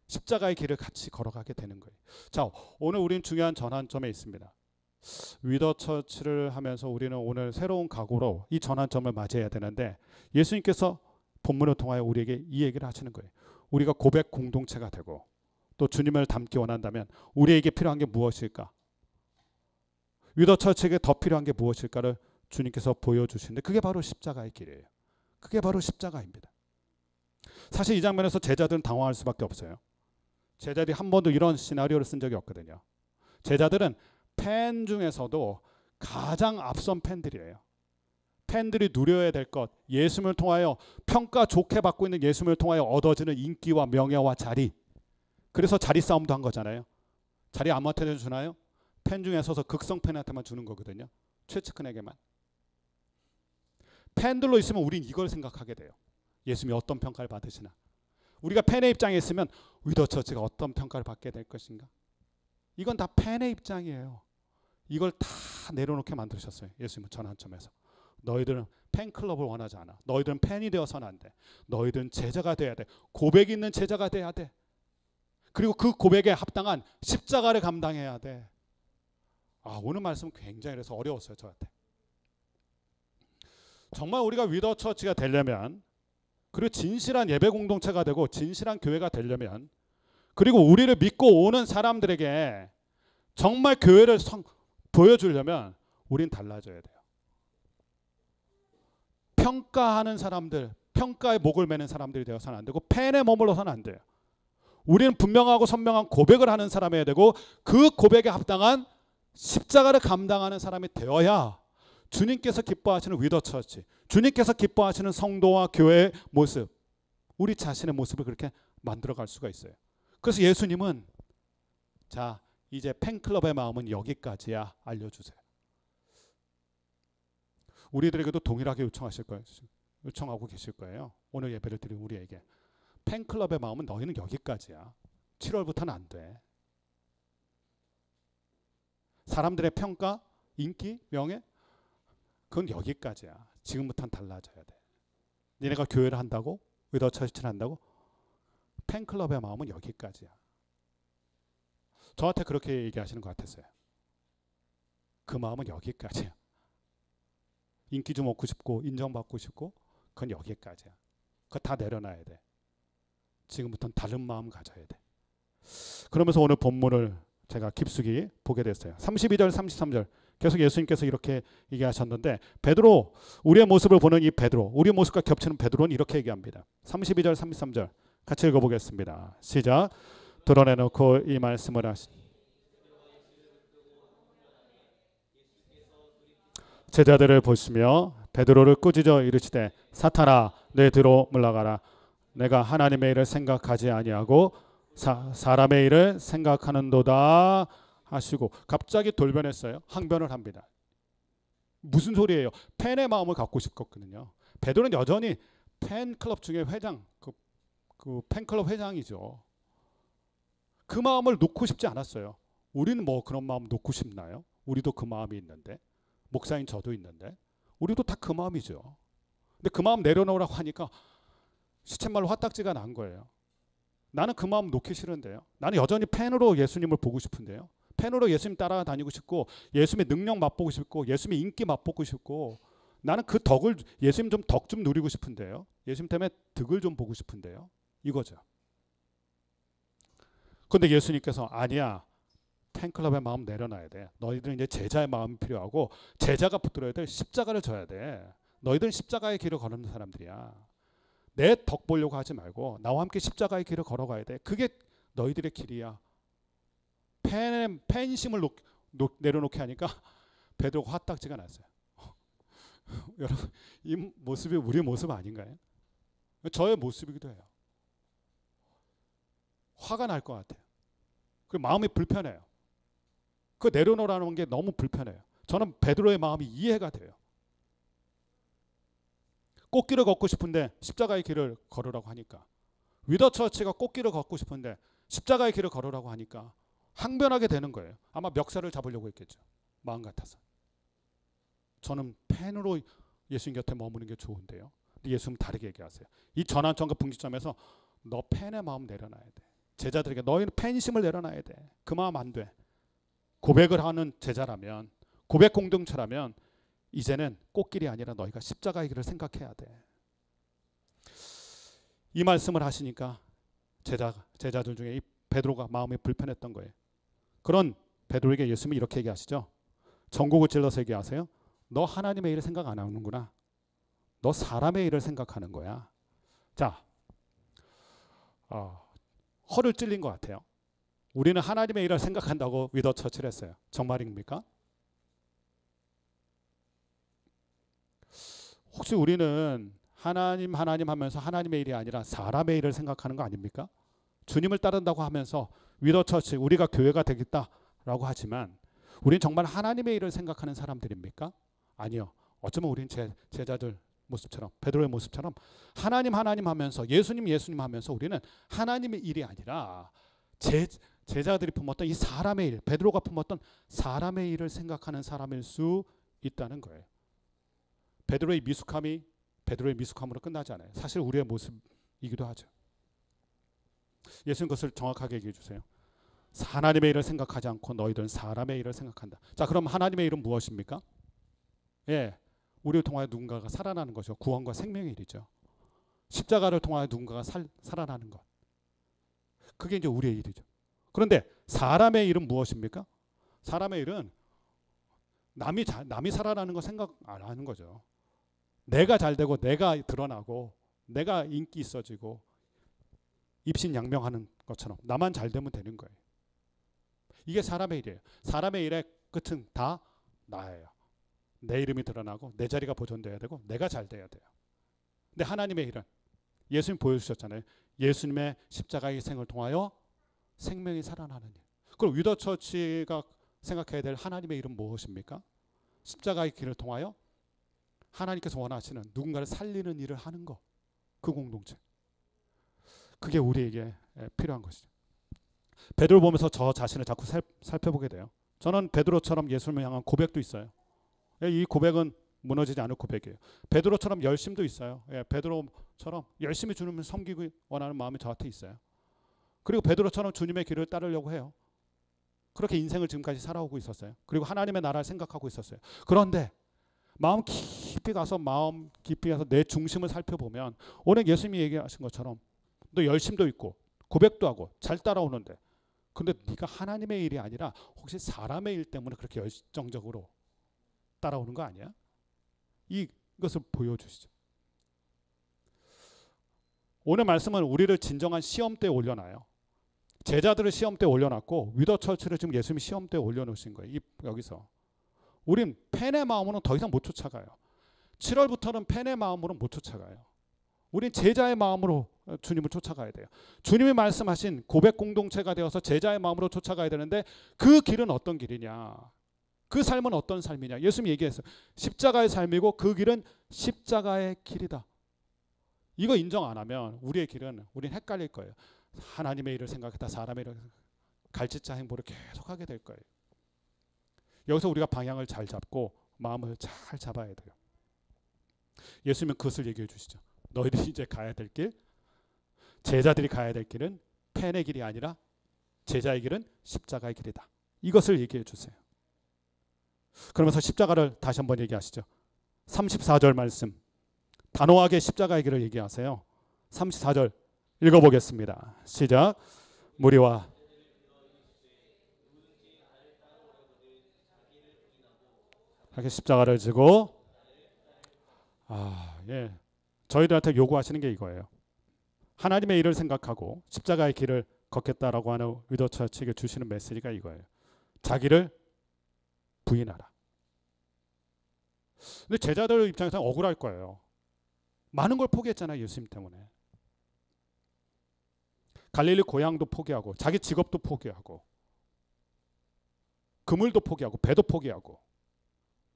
십자가의 길을 같이 걸어가게 되는 거예요. 자, 오늘 우리는 중요한 전환점에 있습니다. 위더 처치를 하면서 우리는 오늘 새로운 각오로 이 전환점을 맞이해야 되는데 예수님께서 본문을 통하여 우리에게 이 얘기를 하시는 거예요. 우리가 고백 공동체가 되고 또 주님을 닮기 원한다면 우리에게 필요한 게 무엇일까? 위더 처치에게 더 필요한 게 무엇일까를 주님께서 보여주시는데 그게 바로 십자가의 길이에요. 그게 바로 십자가입니다. 사실 이 장면에서 제자들은 당황할 수밖에 없어요. 제자들이 한 번도 이런 시나리오를 쓴 적이 없거든요. 제자들은 팬 중에서도 가장 앞선 팬들이에요. 팬들이 누려야 될 것, 예수님을 통하여 평가 좋게 받고 있는 예수님을 통하여 얻어지는 인기와 명예와 자리. 그래서 자리 싸움도 한 거잖아요. 자리 아무한테나 주나요? 팬 중에 서서 극성 팬한테만 주는 거거든요. 최측근에게만. 팬들로 있으면 우린 이걸 생각하게 돼요. 예수님이 어떤 평가를 받으시나. 우리가 팬의 입장에 있으면 위더 처치가 어떤 평가를 받게 될 것인가. 이건 다 팬의 입장이에요. 이걸 다 내려놓게 만드셨어요. 예수님은 전환점에서. 너희들은 팬클럽을 원하지 않아. 너희들은 팬이 되어서는 안 돼. 너희들은 제자가 돼야 돼. 고백이 있는 제자가 돼야 돼. 그리고 그 고백에 합당한 십자가를 감당해야 돼. 오늘 말씀 굉장히 그래서 어려웠어요, 저한테. 정말 우리가 위더 처치가 되려면, 그리고 진실한 예배 공동체가 되고 진실한 교회가 되려면, 그리고 우리를 믿고 오는 사람들에게 정말 교회를 보여주려면 우린 달라져야 돼요. 평가하는 사람들, 평가에 목을 매는 사람들이 되어서는 안 되고 펜에 머물러서는 안 돼요. 우리는 분명하고 선명한 고백을 하는 사람이어야 되고 그 고백에 합당한 십자가를 감당하는 사람이 되어야 주님께서 기뻐하시는 위더 처치, 주님께서 기뻐하시는 성도와 교회의 모습, 우리 자신의 모습을 그렇게 만들어갈 수가 있어요. 그래서 예수님은 자, 이제 팬클럽의 마음은 여기까지야, 알려주세요. 우리들에게도 동일하게 요청하실 거예요. 요청하고 계실 거예요. 오늘 예배를 드린 우리에게 팬클럽의 마음은 너희는 여기까지야. 7월부터는 안 돼. 사람들의 평가, 인기, 명예, 그건 여기까지야. 지금부터는 달라져야 돼. 니네가 교회를 한다고? 위더 처치를 한다고? 팬클럽의 마음은 여기까지야. 저한테 그렇게 얘기하시는 것 같았어요. 그 마음은 여기까지야. 인기 좀 얻고 싶고 인정받고 싶고 그건 여기까지야. 그거 다 내려놔야 돼. 지금부터는 다른 마음 가져야 돼. 그러면서 오늘 본문을 제가 깊숙이 보게 됐어요. 32절 33절 계속 예수님께서 이렇게 얘기하셨는데, 베드로, 우리의 모습을 보는 이 베드로, 우리의 모습과 겹치는 베드로는 이렇게 얘기합니다. 32절 33절 같이 읽어보겠습니다. 시작. 드러내놓고 이 말씀을 하시. 제자들을 보시며 베드로를 꾸짖어 이르시되 사탄아 내 뒤로 물러가라. 내가 하나님의 일을 생각하지 아니하고 사람의 일을 생각하는도다 하시고, 갑자기 돌변했어요. 항변을 합니다. 무슨 소리예요? 팬의 마음을 갖고 싶었거든요. 베드로는 여전히 팬클럽 중에 회장, 그 팬클럽 회장이죠. 그 마음을 놓고 싶지 않았어요. 우리는 뭐 그런 마음 놓고 싶나요? 우리도 그 마음이 있는데, 목사인 저도 있는데 우리도 다 그 마음이죠. 근데 그 마음 내려놓으라고 하니까 시쳇말로 화딱지가 난 거예요. 나는 그 마음 놓기 싫은데요. 나는 여전히 팬으로 예수님을 보고 싶은데요. 팬으로 예수님 따라다니고 싶고 예수님의 능력 맛보고 싶고 예수님의 인기 맛보고 싶고, 나는 그 덕을, 예수님 좀 덕 좀 누리고 싶은데요. 예수님 때문에 덕을 좀 보고 싶은데요. 이거죠. 그런데 예수님께서 아니야. 팬클럽의 마음 내려놔야 돼. 너희들은 이제 제자의 마음이 필요하고 제자가 붙들어야 돼. 십자가를 져야 돼. 너희들은 십자가의 길을 걸는 사람들이야. 내 덕 보려고 하지 말고 나와 함께 십자가의 길을 걸어가야 돼. 그게 너희들의 길이야. 팬심을 내려놓게 하니까 베드로가 화딱지가 났어요. 여러분, 이 모습이 우리 모습 아닌가요? 저의 모습이기도 해요. 화가 날 것 같아요. 그 마음이 불편해요. 그 내려놓으라는 게 너무 불편해요. 저는 베드로의 마음이 이해가 돼요. 꽃길을 걷고 싶은데 십자가의 길을 걸으라고 하니까, 위더 처치가 꽃길을 걷고 싶은데 십자가의 길을 걸으라고 하니까 항변하게 되는 거예요. 아마 멱살을 잡으려고 했겠죠. 마음 같아서. 저는 팬으로 예수님 곁에 머무는 게 좋은데요. 근데 예수님은 다르게 얘기하세요. 이 전환점과 분기점에서 너 팬의 마음 내려놔야 돼. 제자들에게 너희는 팬심을 내려놔야 돼. 그 마음 안 돼. 고백을 하는 제자라면, 고백 공동체라면 이제는 꽃길이 아니라 너희가 십자가의 길을 생각해야 돼. 이 말씀을 하시니까 제자들 중에 이 베드로가 마음이 불편했던 거예요. 그런 베드로에게 예수님이 이렇게 얘기하시죠. 전곡을 찔러서 얘기하세요. 너 하나님의 일을 생각 안 하는구나. 너 사람의 일을 생각하는 거야. 자, 허를 찔린 것 같아요. 우리는 하나님의 일을 생각한다고 위더 처치를 했어요. 정말입니까? 혹시 우리는 하나님 하면서 하나님의 일이 아니라 사람의 일을 생각하는 거 아닙니까? 주님을 따른다고 하면서 위더 처치, 우리가 교회가 되겠다라고 하지만 우리는 정말 하나님의 일을 생각하는 사람들입니까? 아니요. 어쩌면 우리는 제자들 모습처럼, 베드로의 모습처럼 하나님 하면서 예수님 하면서 우리는 하나님의 일이 아니라 제자들이 품었던 이 사람의 일, 베드로가 품었던 사람의 일을 생각하는 사람일 수 있다는 거예요. 베드로의 미숙함이 베드로의 미숙함으로 끝나지 않아요. 사실 우리의 모습이기도 하죠. 예수님 그것을 정확하게 얘기해 주세요. 하나님의 일을 생각하지 않고 너희들은 사람의 일을 생각한다. 자, 그럼 하나님의 일은 무엇입니까? 예, 우리를 통하여 누군가가 살아나는 것이죠. 구원과 생명의 일이죠. 십자가를 통하여 누군가가 살아나는 것. 그게 이제 우리의 일이죠. 그런데 사람의 일은 무엇입니까? 사람의 일은 남이 살아나는 거 생각 안 하는 거죠. 내가 잘 되고 내가 드러나고 내가 인기 있어지고 입신양명하는 것처럼 나만 잘 되면 되는 거예요. 이게 사람의 일이에요. 사람의 일의 끝은 다 나예요. 내 이름이 드러나고 내 자리가 보존돼야 되고 내가 잘 돼야 돼요. 근데 하나님의 일은 예수님 보여주셨잖아요. 예수님의 십자가의 희생을 통하여 생명이 살아나는 일. 그럼 위더처치가 생각해야 될 하나님의 일은 무엇입니까? 십자가의 길을 통하여 하나님께서 원하시는 누군가를 살리는 일을 하는 것. 그 공동체. 그게 우리에게 필요한 것이죠. 베드로 보면서 저 자신을 자꾸 살펴보게 돼요. 저는 베드로처럼 예수님을 향한 고백도 있어요. 이 고백은 무너지지 않을 고백이에요. 베드로처럼 열심도 있어요. 베드로처럼 열심히 주님을 섬기고 원하는 마음이 저한테 있어요. 그리고 베드로처럼 주님의 길을 따르려고 해요. 그렇게 인생을 지금까지 살아오고 있었어요. 그리고 하나님의 나라를 생각하고 있었어요. 그런데 마음 깊이 가서 내 중심을 살펴보면 오늘 예수님이 얘기하신 것처럼 너 열심도 있고 고백도 하고 잘 따라오는데 근데 네가 하나님의 일이 아니라 혹시 사람의 일 때문에 그렇게 열정적으로 따라오는 거 아니야? 이것을 보여주시죠. 오늘 말씀은 우리를 진정한 시험대에 올려놔요. 제자들을 시험대에 올려놨고 위더처치를 지금 예수님이 시험대에 올려놓으신 거예요. 여기서 우린 팬의 마음으로는 더 이상 못 쫓아가요. 7월부터는 팬의 마음으로 못 쫓아가요. 우린 제자의 마음으로 주님을 쫓아가야 돼요. 주님이 말씀하신 고백 공동체가 되어서 제자의 마음으로 쫓아가야 되는데 그 길은 어떤 길이냐? 그 삶은 어떤 삶이냐? 예수님이 얘기했어요. 십자가의 삶이고 그 길은 십자가의 길이다. 이거 인정 안 하면 우리의 길은 우린 헷갈릴 거예요. 하나님의 일을 생각했다 사람의 일을 갈짓자 행보를 계속하게 될 거예요. 여기서 우리가 방향을 잘 잡고 마음을 잘 잡아야 돼요. 예수님은 그것을 얘기해 주시죠. 너희들이 이제 가야 될 길, 제자들이 가야 될 길은 팬의 길이 아니라 제자의 길은 십자가의 길이다. 이것을 얘기해 주세요. 그러면서 십자가를 다시 한번 얘기하시죠. 34절 말씀 단호하게 십자가의 길을 얘기하세요. 34절 읽어보겠습니다. 시작. 무리와 이렇게 십자가를 지고 저희들한테 요구하시는 게 이거예요. 하나님의 일을 생각하고 십자가의 길을 걷겠다라고 하는 위더처치에게 주시는 메시지가 이거예요. 자기를 부인하라. 근데 제자들 입장에서는 억울할 거예요. 많은 걸 포기했잖아요. 예수님 때문에. 갈릴리 고향도 포기하고 자기 직업도 포기하고 그물도 포기하고 배도 포기하고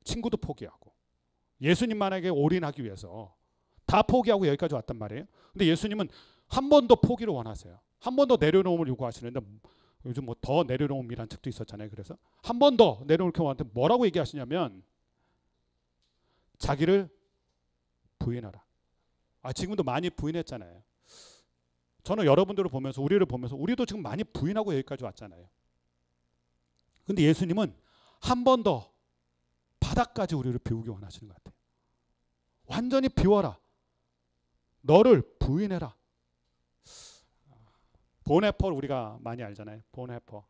친구도 포기하고 예수님만에게 올인하기 위해서 다 포기하고 여기까지 왔단 말이에요. 근데 예수님은 한 번 더 포기를 원하세요. 한 번 더 내려놓음을 요구하시는데 요즘 뭐 더 내려놓음이라는 책도 있었잖아요. 그래서 한 번 더 내려놓고 왔는데 뭐라고 얘기하시냐면 자기를 부인하라. 지금도 많이 부인했잖아요. 저는 여러분들을 보면서 우리를 보면서 우리도 지금 많이 부인하고 여기까지 왔잖아요. 근데 예수님은 한 번 더 바닥까지 우리를 비우기 원하시는 것 같아요. 완전히 비워라. 너를 부인해라. 보네퍼를 우리가 많이 알잖아요. 보네퍼.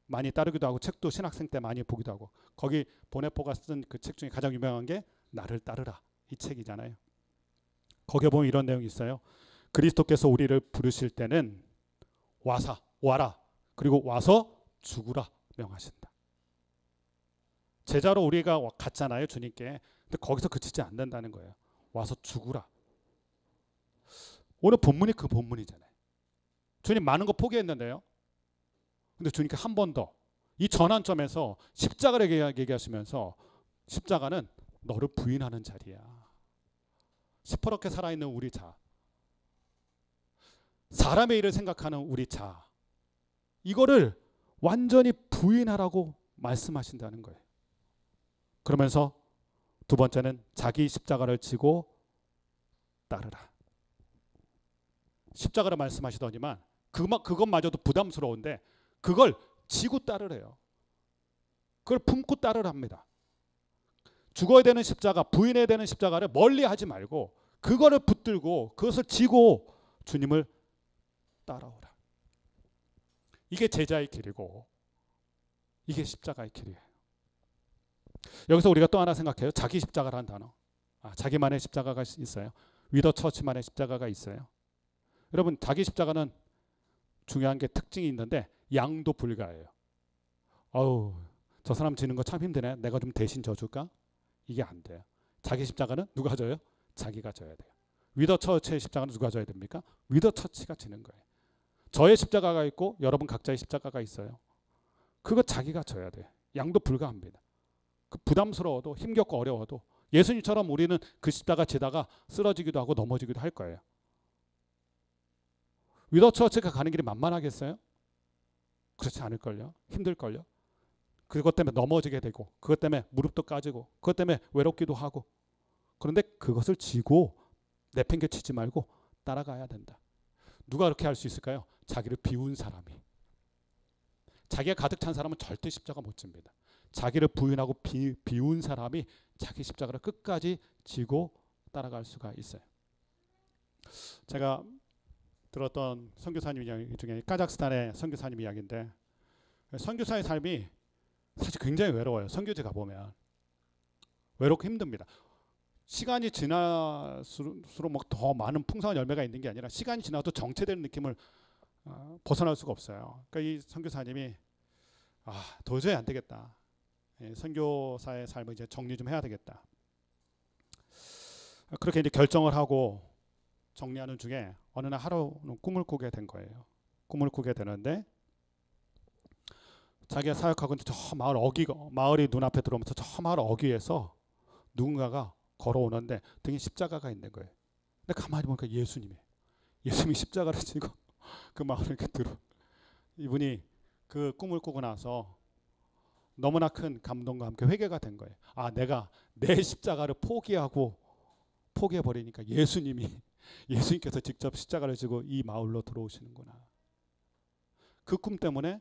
많이 따르기도 하고 책도 신학생 때 많이 보기도 하고 거기 보네퍼가 쓴 그 책 중에 가장 유명한 게 나를 따르라. 이 책이잖아요. 거기에 보면 이런 내용이 있어요. 그리스도께서 우리를 부르실 때는 와라. 그리고 와서 죽으라 명하신다. 제자로 우리가 갔잖아요. 주님께. 근데 거기서 그치지 않는다는 거예요. 와서 죽으라. 오늘 본문이 그 본문이잖아요. 주님 많은 거 포기했는데요. 근데 주님께 한 번 더 이 전환점에서 십자가를 얘기하시면서 십자가는 너를 부인하는 자리야. 시퍼렇게 살아있는 우리 자, 사람의 일을 생각하는 우리 자, 이거를 완전히 부인하라고 말씀하신다는 거예요. 그러면서 두 번째는 자기 십자가를 지고 따르라. 십자가를 말씀하시더니만 그것마저도 부담스러운데 그걸 지고 따르래요. 그걸 품고 따르랍니다. 죽어야 되는 십자가, 부인해야 되는 십자가를 멀리 하지 말고 그거를 붙들고 그것을 지고 주님을 따라오라. 이게 제자의 길이고 이게 십자가의 길이에요. 여기서 우리가 또 하나 생각해요. 자기 십자가라는 단어. 자기만의 십자가가 있어요. 위더 처치만의 십자가가 있어요. 여러분, 자기 십자가는 중요한 게 특징이 있는데 양도 불가해요. 어우, 저 사람 지는 거 참 힘드네. 내가 좀 대신 져줄까? 이게 안 돼요. 자기 십자가는 누가 져요? 자기가 져야 돼요. 위더 처치의 십자가는 누가 져야 됩니까? 위더 처치가 지는 거예요. 저의 십자가가 있고 여러분 각자의 십자가가 있어요. 그거 자기가 져야 돼요. 양도 불가합니다. 그 부담스러워도 힘겹고 어려워도 예수님처럼 우리는 그 십자가 지다가 쓰러지기도 하고 넘어지기도 할 거예요. 위더 처치가 가는 길이 만만하겠어요? 그렇지 않을걸요. 힘들걸요. 그것 때문에 넘어지게 되고 그것 때문에 무릎도 까지고 그것 때문에 외롭기도 하고 그런데 그것을 지고 내팽개치지 말고 따라가야 된다. 누가 그렇게 할 수 있을까요? 자기를 비운 사람이. 자기가 가득 찬 사람은 절대 십자가 못 집니다. 자기를 부인하고 비운 사람이 자기 십자가를 끝까지 지고 따라갈 수가 있어요. 제가 들었던 선교사님 이야기 중에 카자흐스탄의 선교사님 이야기인데 선교사의 삶이 사실 굉장히 외로워요. 선교지 가보면 외롭고 힘듭니다. 시간이 지날수록 뭐 더 많은 풍성한 열매가 있는 게 아니라 시간이 지나도 정체되는 느낌을 벗어날 수가 없어요. 그러니까 이 선교사님이 도저히 안 되겠다. 선교사의 삶을 이제 정리 좀 해야 되겠다. 그렇게 이제 결정을 하고 정리하는 중에 어느 날 하루는 꿈을 꾸게 된 거예요. 꿈을 꾸게 되는데 자기가 사역하고 있는 저 마을이 눈앞에 들어오면서 저 마을 어귀에서 누군가가 걸어오는데 등에 십자가가 있는 거예요. 근데 가만히 보니까 예수님이 십자가를 지고 그 마을에 이렇게 들어. 이분이 그 꿈을 꾸고 나서 너무나 큰 감동과 함께 회개가 된 거예요. 내가 내 십자가를 포기해버리니까 예수님께서 직접 십자가를 지고 이 마을로 들어오시는구나. 그 꿈 때문에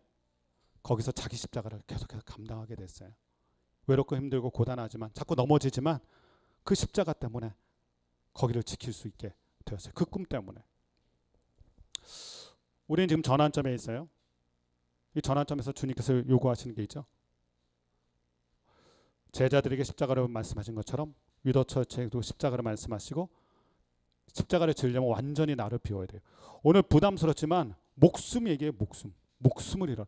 거기서 자기 십자가를 계속해서 감당하게 됐어요. 외롭고 힘들고 고단하지만 자꾸 넘어지지만 그 십자가 때문에 거기를 지킬 수 있게 되었어요. 그 꿈 때문에. 우리는 지금 전환점에 있어요. 이 전환점에서 주님께서 요구하시는 게 있죠. 제자들에게 십자가를 말씀하신 것처럼 위더 처치에도 십자가를 말씀하시고 십자가를 지으려면 완전히 나를 비워야 돼요. 오늘 부담스럽지만 목숨 얘기해요. 목숨을 잃어라.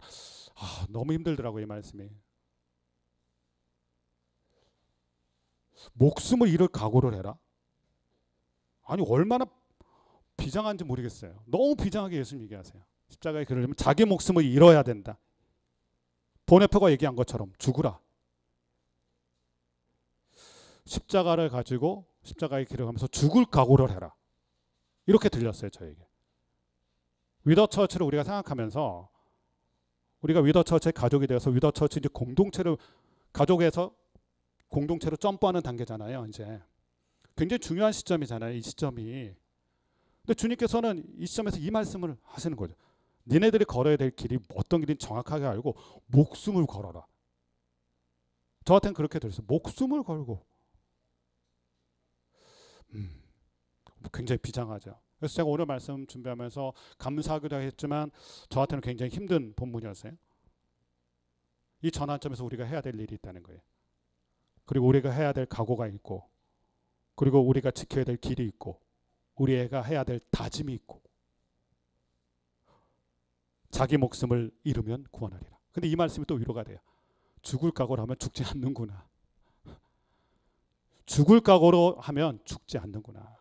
너무 힘들더라고요. 이 말씀이. 목숨을 잃을 각오를 해라. 아니 얼마나 비장한지 모르겠어요. 너무 비장하게 예수님 얘기하세요. 십자가에 그러려면 자기 목숨을 잃어야 된다. 보네표가 얘기한 것처럼 죽으라. 십자가를 가지고 십자가의 길을 가면서 죽을 각오를 해라. 이렇게 들렸어요. 저에게. 위더 처치를 우리가 생각하면서 우리가 위더 처치의 가족이 되어서 위더 처치 이제 가족에서 공동체로 점프하는 단계잖아요. 이제 굉장히 중요한 시점이잖아요. 이 시점이. 근데 주님께서는 이 시점에서 이 말씀을 하시는 거죠. 니네들이 걸어야 될 길이 어떤 길인지 정확하게 알고 목숨을 걸어라. 저한테는 그렇게 들었어요. 목숨을 걸고. 굉장히 비장하죠. 그래서 제가 오늘 말씀 준비하면서 감사하기도 했지만 저한테는 굉장히 힘든 본문이었어요. 이 전환점에서 우리가 해야 될 일이 있다는 거예요. 그리고 우리가 해야 될 각오가 있고 그리고 우리가 지켜야 될 길이 있고 우리가 해야 될 다짐이 있고 자기 목숨을 잃으면 구원하리라. 근데 이 말씀이 또 위로가 돼요. 죽을 각오로 하면 죽지 않는구나. 죽을 각오로 하면 죽지 않는구나.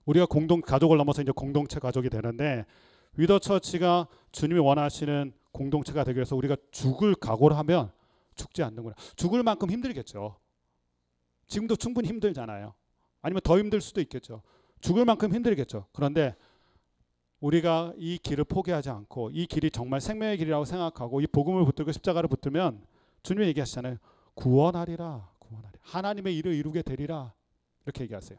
우리가 가족을 넘어서 이제 공동체 가족이 되는데 위더 처치가 주님이 원하시는 공동체가 되기 위해서 우리가 죽을 각오를 하면 죽지 않는구나. 죽을 만큼 힘들겠죠. 지금도 충분히 힘들잖아요. 아니면 더 힘들 수도 있겠죠. 죽을 만큼 힘들겠죠. 그런데 우리가 이 길을 포기하지 않고 이 길이 정말 생명의 길이라고 생각하고 이 복음을 붙들고 십자가를 붙들면 주님이 얘기하시잖아요. 구원하리라. 구원하리라. 하나님의 일을 이루게 되리라. 이렇게 얘기하세요.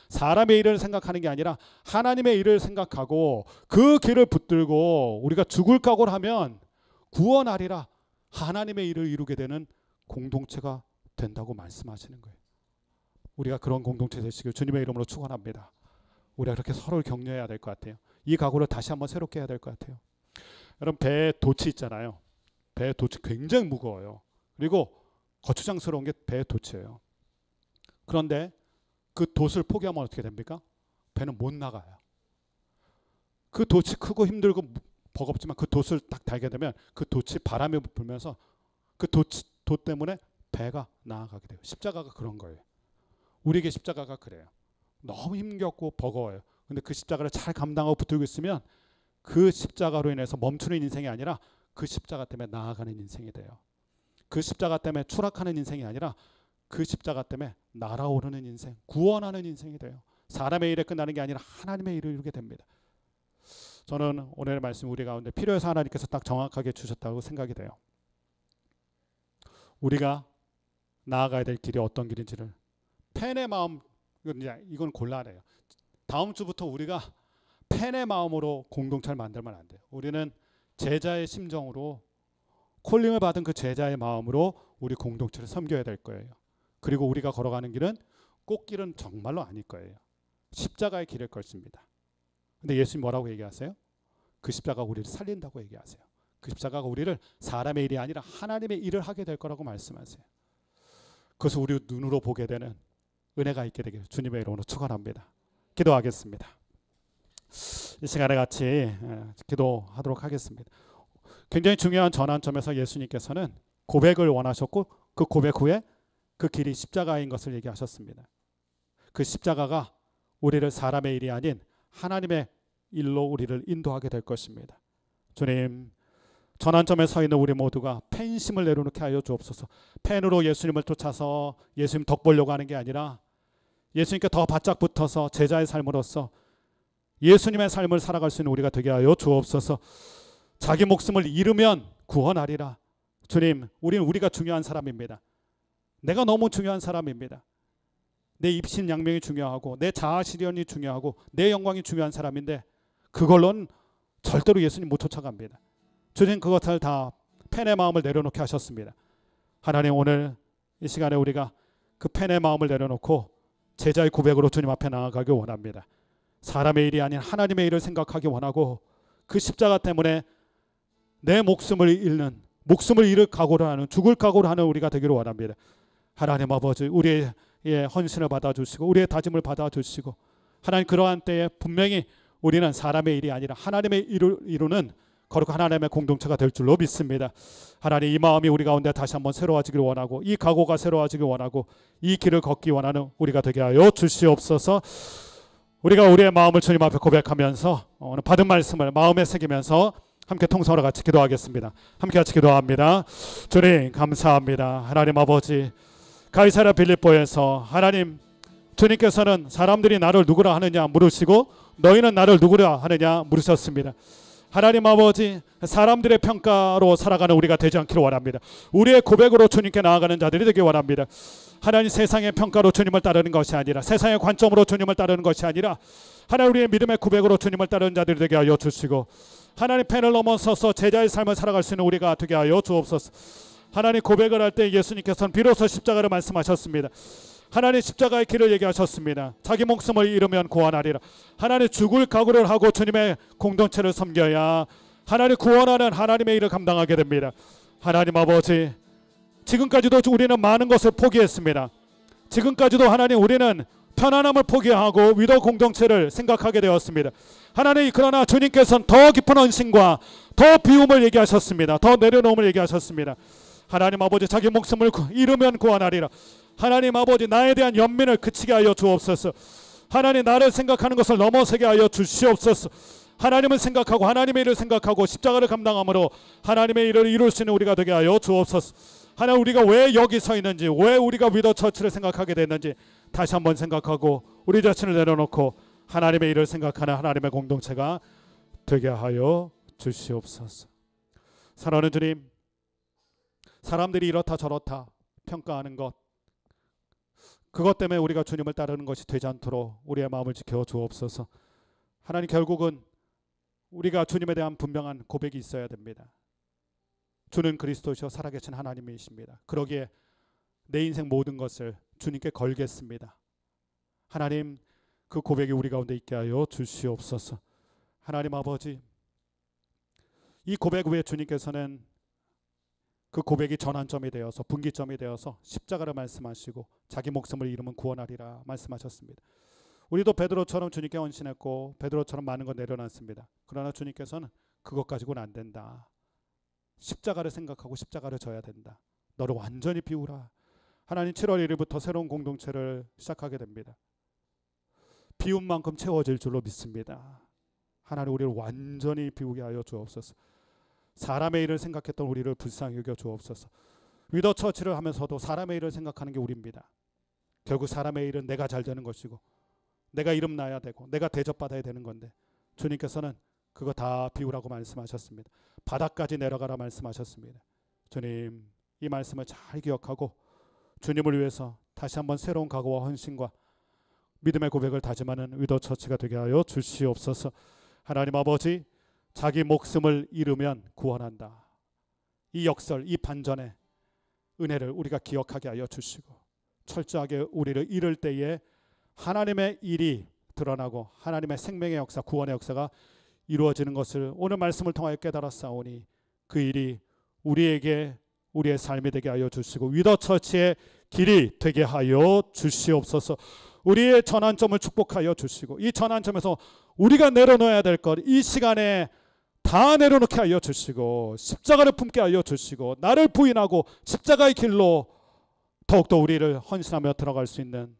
사람의 일을 생각하는 게 아니라 하나님의 일을 생각하고 그 길을 붙들고 우리가 죽을 각오를 하면 구원하리라. 하나님의 일을 이루게 되는 공동체가 된다고 말씀하시는 거예요. 우리가 그런 공동체 되시길 주님의 이름으로 축원합니다. 우리가 그렇게 서로를 격려해야 될 것 같아요. 이 각오를 다시 한번 새롭게 해야 될 것 같아요. 여러분, 배에 돛이 있잖아요. 배의 돛이 굉장히 무거워요. 그리고 거추장스러운 게 배의 돛이에요. 그런데 그 돛을 포기하면 어떻게 됩니까? 배는 못 나가요. 그 돛이 크고 힘들고 버겁지만 그 돛을 딱 달게 되면 그 돛이 바람에 불면서 그 돛 때문에 배가 나아가게 돼요. 십자가가 그런 거예요. 우리에게 십자가가 그래요. 너무 힘겹고 버거워요. 근데 그 십자가를 잘 감당하고 붙들고 있으면 그 십자가로 인해서 멈추는 인생이 아니라 그 십자가 때문에 나아가는 인생이 돼요. 그 십자가 때문에 추락하는 인생이 아니라 그 십자가 때문에 날아오르는 인생, 구원하는 인생이 돼요. 사람의 일에 끝나는 게 아니라 하나님의 일을 이루게 됩니다. 저는 오늘의 말씀 우리 가운데 필요해서 하나님께서 딱 정확하게 주셨다고 생각이 돼요. 우리가 나아가야 될 길이 어떤 길인지를 팬의 마음, 이건 곤란해요. 다음 주부터 우리가 팬의 마음으로 공동체를 만들면 안 돼요. 우리는 제자의 심정으로 콜링을 받은 그 제자의 마음으로 우리 공동체를 섬겨야 될 거예요. 그리고 우리가 걸어가는 길은 꽃길은 정말로 아닐 거예요. 십자가의 길일 것입니다. 근데 예수님 뭐라고 얘기하세요? 그 십자가가 우리를 살린다고 얘기하세요. 그 십자가가 우리를 사람의 일이 아니라 하나님의 일을 하게 될 거라고 말씀하세요. 그것을 우리 눈으로 보게 되는 은혜가 있게 되기를 주님의 이름으로 축원합니다. 기도하겠습니다. 이 시간에 같이 기도하도록 하겠습니다. 굉장히 중요한 전환점에서 예수님께서는 고백을 원하셨고 그 고백 후에 그 길이 십자가인 것을 얘기하셨습니다. 그 십자가가 우리를 사람의 일이 아닌 하나님의 일로 우리를 인도하게 될 것입니다. 주님, 전환점에 서 있는 우리 모두가 팬심을 내려놓게 하여 주옵소서. 팬으로 예수님을 쫓아서 예수님 덕 보려고 하는 게 아니라 예수님께 더 바짝 붙어서 제자의 삶으로서 예수님의 삶을 살아갈 수 있는 우리가 되게 하여 주옵소서. 자기 목숨을 잃으면 구원하리라. 주님, 우리가 중요한 사람입니다. 내가 너무 중요한 사람입니다. 내 입신양명이 중요하고 내 자아실현이 중요하고 내 영광이 중요한 사람인데 그걸로는 절대로 예수님 못 쫓아갑니다. 주님, 그것을 다 팬의 마음을 내려놓게 하셨습니다. 하나님, 오늘 이 시간에 우리가 그 팬의 마음을 내려놓고 제자의 고백으로 주님 앞에 나아가기 원합니다. 사람의 일이 아닌 하나님의 일을 생각하기 원하고 그 십자가 때문에 내 목숨을 잃을 각오를 하는, 죽을 각오를 하는 우리가 되기를 원합니다. 하나님 아버지, 우리의 헌신을 받아주시고 우리의 다짐을 받아주시고 하나님, 그러한 때에 분명히 우리는 사람의 일이 아니라 하나님의 일을 이루는 거룩한 하나님의 공동체가 될 줄로 믿습니다. 하나님, 이 마음이 우리 가운데 다시 한번 새로워지기를 원하고 이 각오가 새로워지기를 원하고 이 길을 걷기 원하는 우리가 되게 하여 주시옵소서. 우리가 우리의 마음을 주님 앞에 고백하면서 오늘 받은 말씀을 마음에 새기면서 함께 통성으로 같이 기도하겠습니다. 함께 같이 기도합니다. 주님, 감사합니다. 하나님 아버지, 가이사랴 빌립보에서 하나님, 주님께서는 사람들이 나를 누구라 하느냐 물으시고 너희는 나를 누구라 하느냐 물으셨습니다. 하나님 아버지, 사람들의 평가로 살아가는 우리가 되지 않기를 원합니다. 우리의 고백으로 주님께 나아가는 자들이 되기 원합니다. 하나님, 세상의 평가로 주님을 따르는 것이 아니라, 세상의 관점으로 주님을 따르는 것이 아니라 하나님, 우리의 믿음의 고백으로 주님을 따르는 자들이 되게 하여 주시고 하나님, 펜을 넘어서서 제자의 삶을 살아갈 수 있는 우리가 되게 하여 주옵소서. 하나님, 고백을 할 때 예수님께서는 비로소 십자가를 말씀하셨습니다. 하나님, 십자가의 길을 얘기하셨습니다. 자기 목숨을 잃으면 구원하리라. 하나님, 죽을 각오를 하고 주님의 공동체를 섬겨야 하나님 구원하는 하나님의 일을 감당하게 됩니다. 하나님 아버지, 지금까지도 우리는 많은 것을 포기했습니다. 지금까지도 하나님, 우리는 편안함을 포기하고 위도 공동체를 생각하게 되었습니다. 하나님, 그러나 주님께서는 더 깊은 헌신과 더 비움을 얘기하셨습니다. 더 내려놓음을 얘기하셨습니다. 하나님 아버지, 자기 목숨을 잃으면 구원하리라. 하나님 아버지, 나에 대한 연민을 그치게 하여 주옵소서. 하나님, 나를 생각하는 것을 넘어서게 하여 주시옵소서. 하나님을 생각하고 하나님의 일을 생각하고 십자가를 감당함으로 하나님의 일을 이룰 수 있는 우리가 되게 하여 주옵소서. 하나님, 우리가 왜 여기 서 있는지, 왜 우리가 위더 처치를 생각하게 됐는지 다시 한번 생각하고 우리 자신을 내려놓고 하나님의 일을 생각하는 하나님의 공동체가 되게 하여 주시옵소서. 사랑하는 주님, 사람들이 이렇다 저렇다 평가하는 것, 그것 때문에 우리가 주님을 따르는 것이 되지 않도록 우리의 마음을 지켜 주옵소서. 하나님, 결국은 우리가 주님에 대한 분명한 고백이 있어야 됩니다. 주는 그리스도시요 살아계신 하나님이십니다. 그러기에 내 인생 모든 것을 주님께 걸겠습니다. 하나님, 그 고백이 우리 가운데 있게 하여 주시옵소서. 하나님 아버지, 이 고백 후에 주님께서는 그 고백이 전환점이 되어서 분기점이 되어서 십자가를 말씀하시고 자기 목숨을 잃으면 구원하리라 말씀하셨습니다. 우리도 베드로처럼 주님께 헌신했고 베드로처럼 많은 걸 내려놨습니다. 그러나 주님께서는 그것 가지고는 안 된다. 십자가를 생각하고 십자가를 져야 된다. 너를 완전히 비우라. 하나님, 7월 1일부터 새로운 공동체를 시작하게 됩니다. 비운 만큼 채워질 줄로 믿습니다. 하나님, 우리를 완전히 비우게 하여 주옵소서. 사람의 일을 생각했던 우리를 불쌍히 여겨 주옵소서. 위더 처치를 하면서도 사람의 일을 생각하는 게 우리입니다. 결국 사람의 일은 내가 잘 되는 것이고 내가 이름 나야 되고 내가 대접받아야 되는 건데 주님께서는 그거 다 비우라고 말씀하셨습니다. 바닥까지 내려가라 말씀하셨습니다. 주님, 이 말씀을 잘 기억하고 주님을 위해서 다시 한번 새로운 각오와 헌신과 믿음의 고백을 다짐하는 위더 처치가 되게 하여 주시옵소서. 하나님 아버지, 자기 목숨을 잃으면 구원한다. 이 역설, 이 반전의 은혜를 우리가 기억하게 하여 주시고 철저하게 우리를 잃을 때에 하나님의 일이 드러나고 하나님의 생명의 역사, 구원의 역사가 이루어지는 것을 오늘 말씀을 통하여 깨달았사오니 그 일이 우리에게 우리의 삶이 되게 하여 주시고 위더 처치의 길이 되게 하여 주시옵소서. 우리의 전환점을 축복하여 주시고 이 전환점에서 우리가 내려놓아야 될 것 이 시간에 다 내려놓게 하여 주시고 십자가를 품게 하여 주시고 나를 부인하고 십자가의 길로 더욱더 우리를 헌신하며 들어갈 수 있는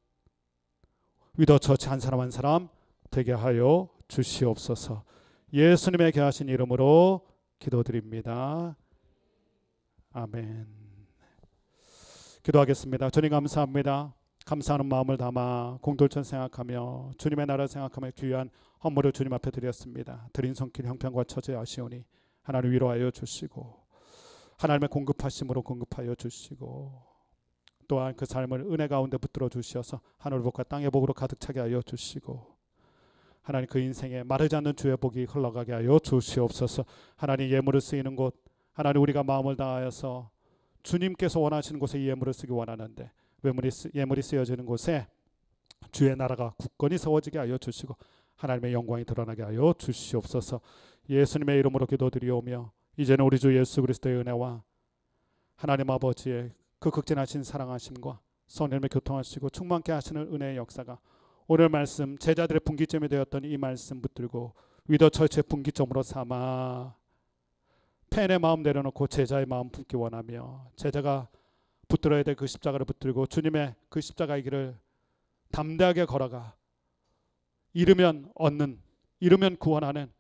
위더 처치 한 사람 한 사람 되게 하여 주시옵소서. 예수님의 귀하신 이름으로 기도드립니다. 아멘. 기도하겠습니다. 주님 감사합니다. 감사하는 마음을 담아 공동체 생각하며 주님의 나라 생각하며 귀한 헌물을 주님 앞에 드렸습니다. 드린 손길 형편과 처지 아시오니 하나님 위로하여 주시고 하나님의 공급하심으로 공급하여 주시고 또한 그 삶을 은혜 가운데 붙들어 주시어서 하늘 복과 땅의 복으로 가득 차게 하여 주시고 하나님, 그 인생에 마르지 않는 주의 복이 흘러가게 하여 주시옵소서. 하나님, 예물을 쓰이는 곳, 하나님, 우리가 마음을 다하여서 주님께서 원하시는 곳에 이 예물을 쓰기 원하는데 예물이 쓰여지는 곳에 주의 나라가 굳건히 세워지게 하여 주시고 하나님의 영광이 드러나게 하여 주시옵소서. 예수님의 이름으로 기도드리오며 이제는 우리 주 예수 그리스도의 은혜와 하나님 아버지의 그 극진하신 사랑하심과 성령님의 교통하시고 충만케 하시는 은혜의 역사가 오늘 말씀 제자들의 분기점이 되었던 이 말씀 붙들고 위더 처치의 분기점으로 삼아 팬의 마음 내려놓고 제자의 마음 품기 원하며 제자가 붙들어야 될 그 십자가를 붙들고 주님의 그 십자가의 길을 담대하게 걸어가 잃으면 얻는, 잃으면 구원하는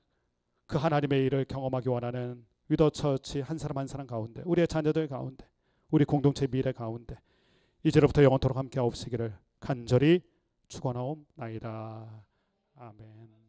그 하나님의 일을 경험하기 원하는 위더 처치 한 사람 한 사람 가운데 우리의 자녀들 가운데 우리 공동체 미래 가운데 이제로부터 영원토록 함께 하옵시기를 간절히 축원하옵나이다. 아멘.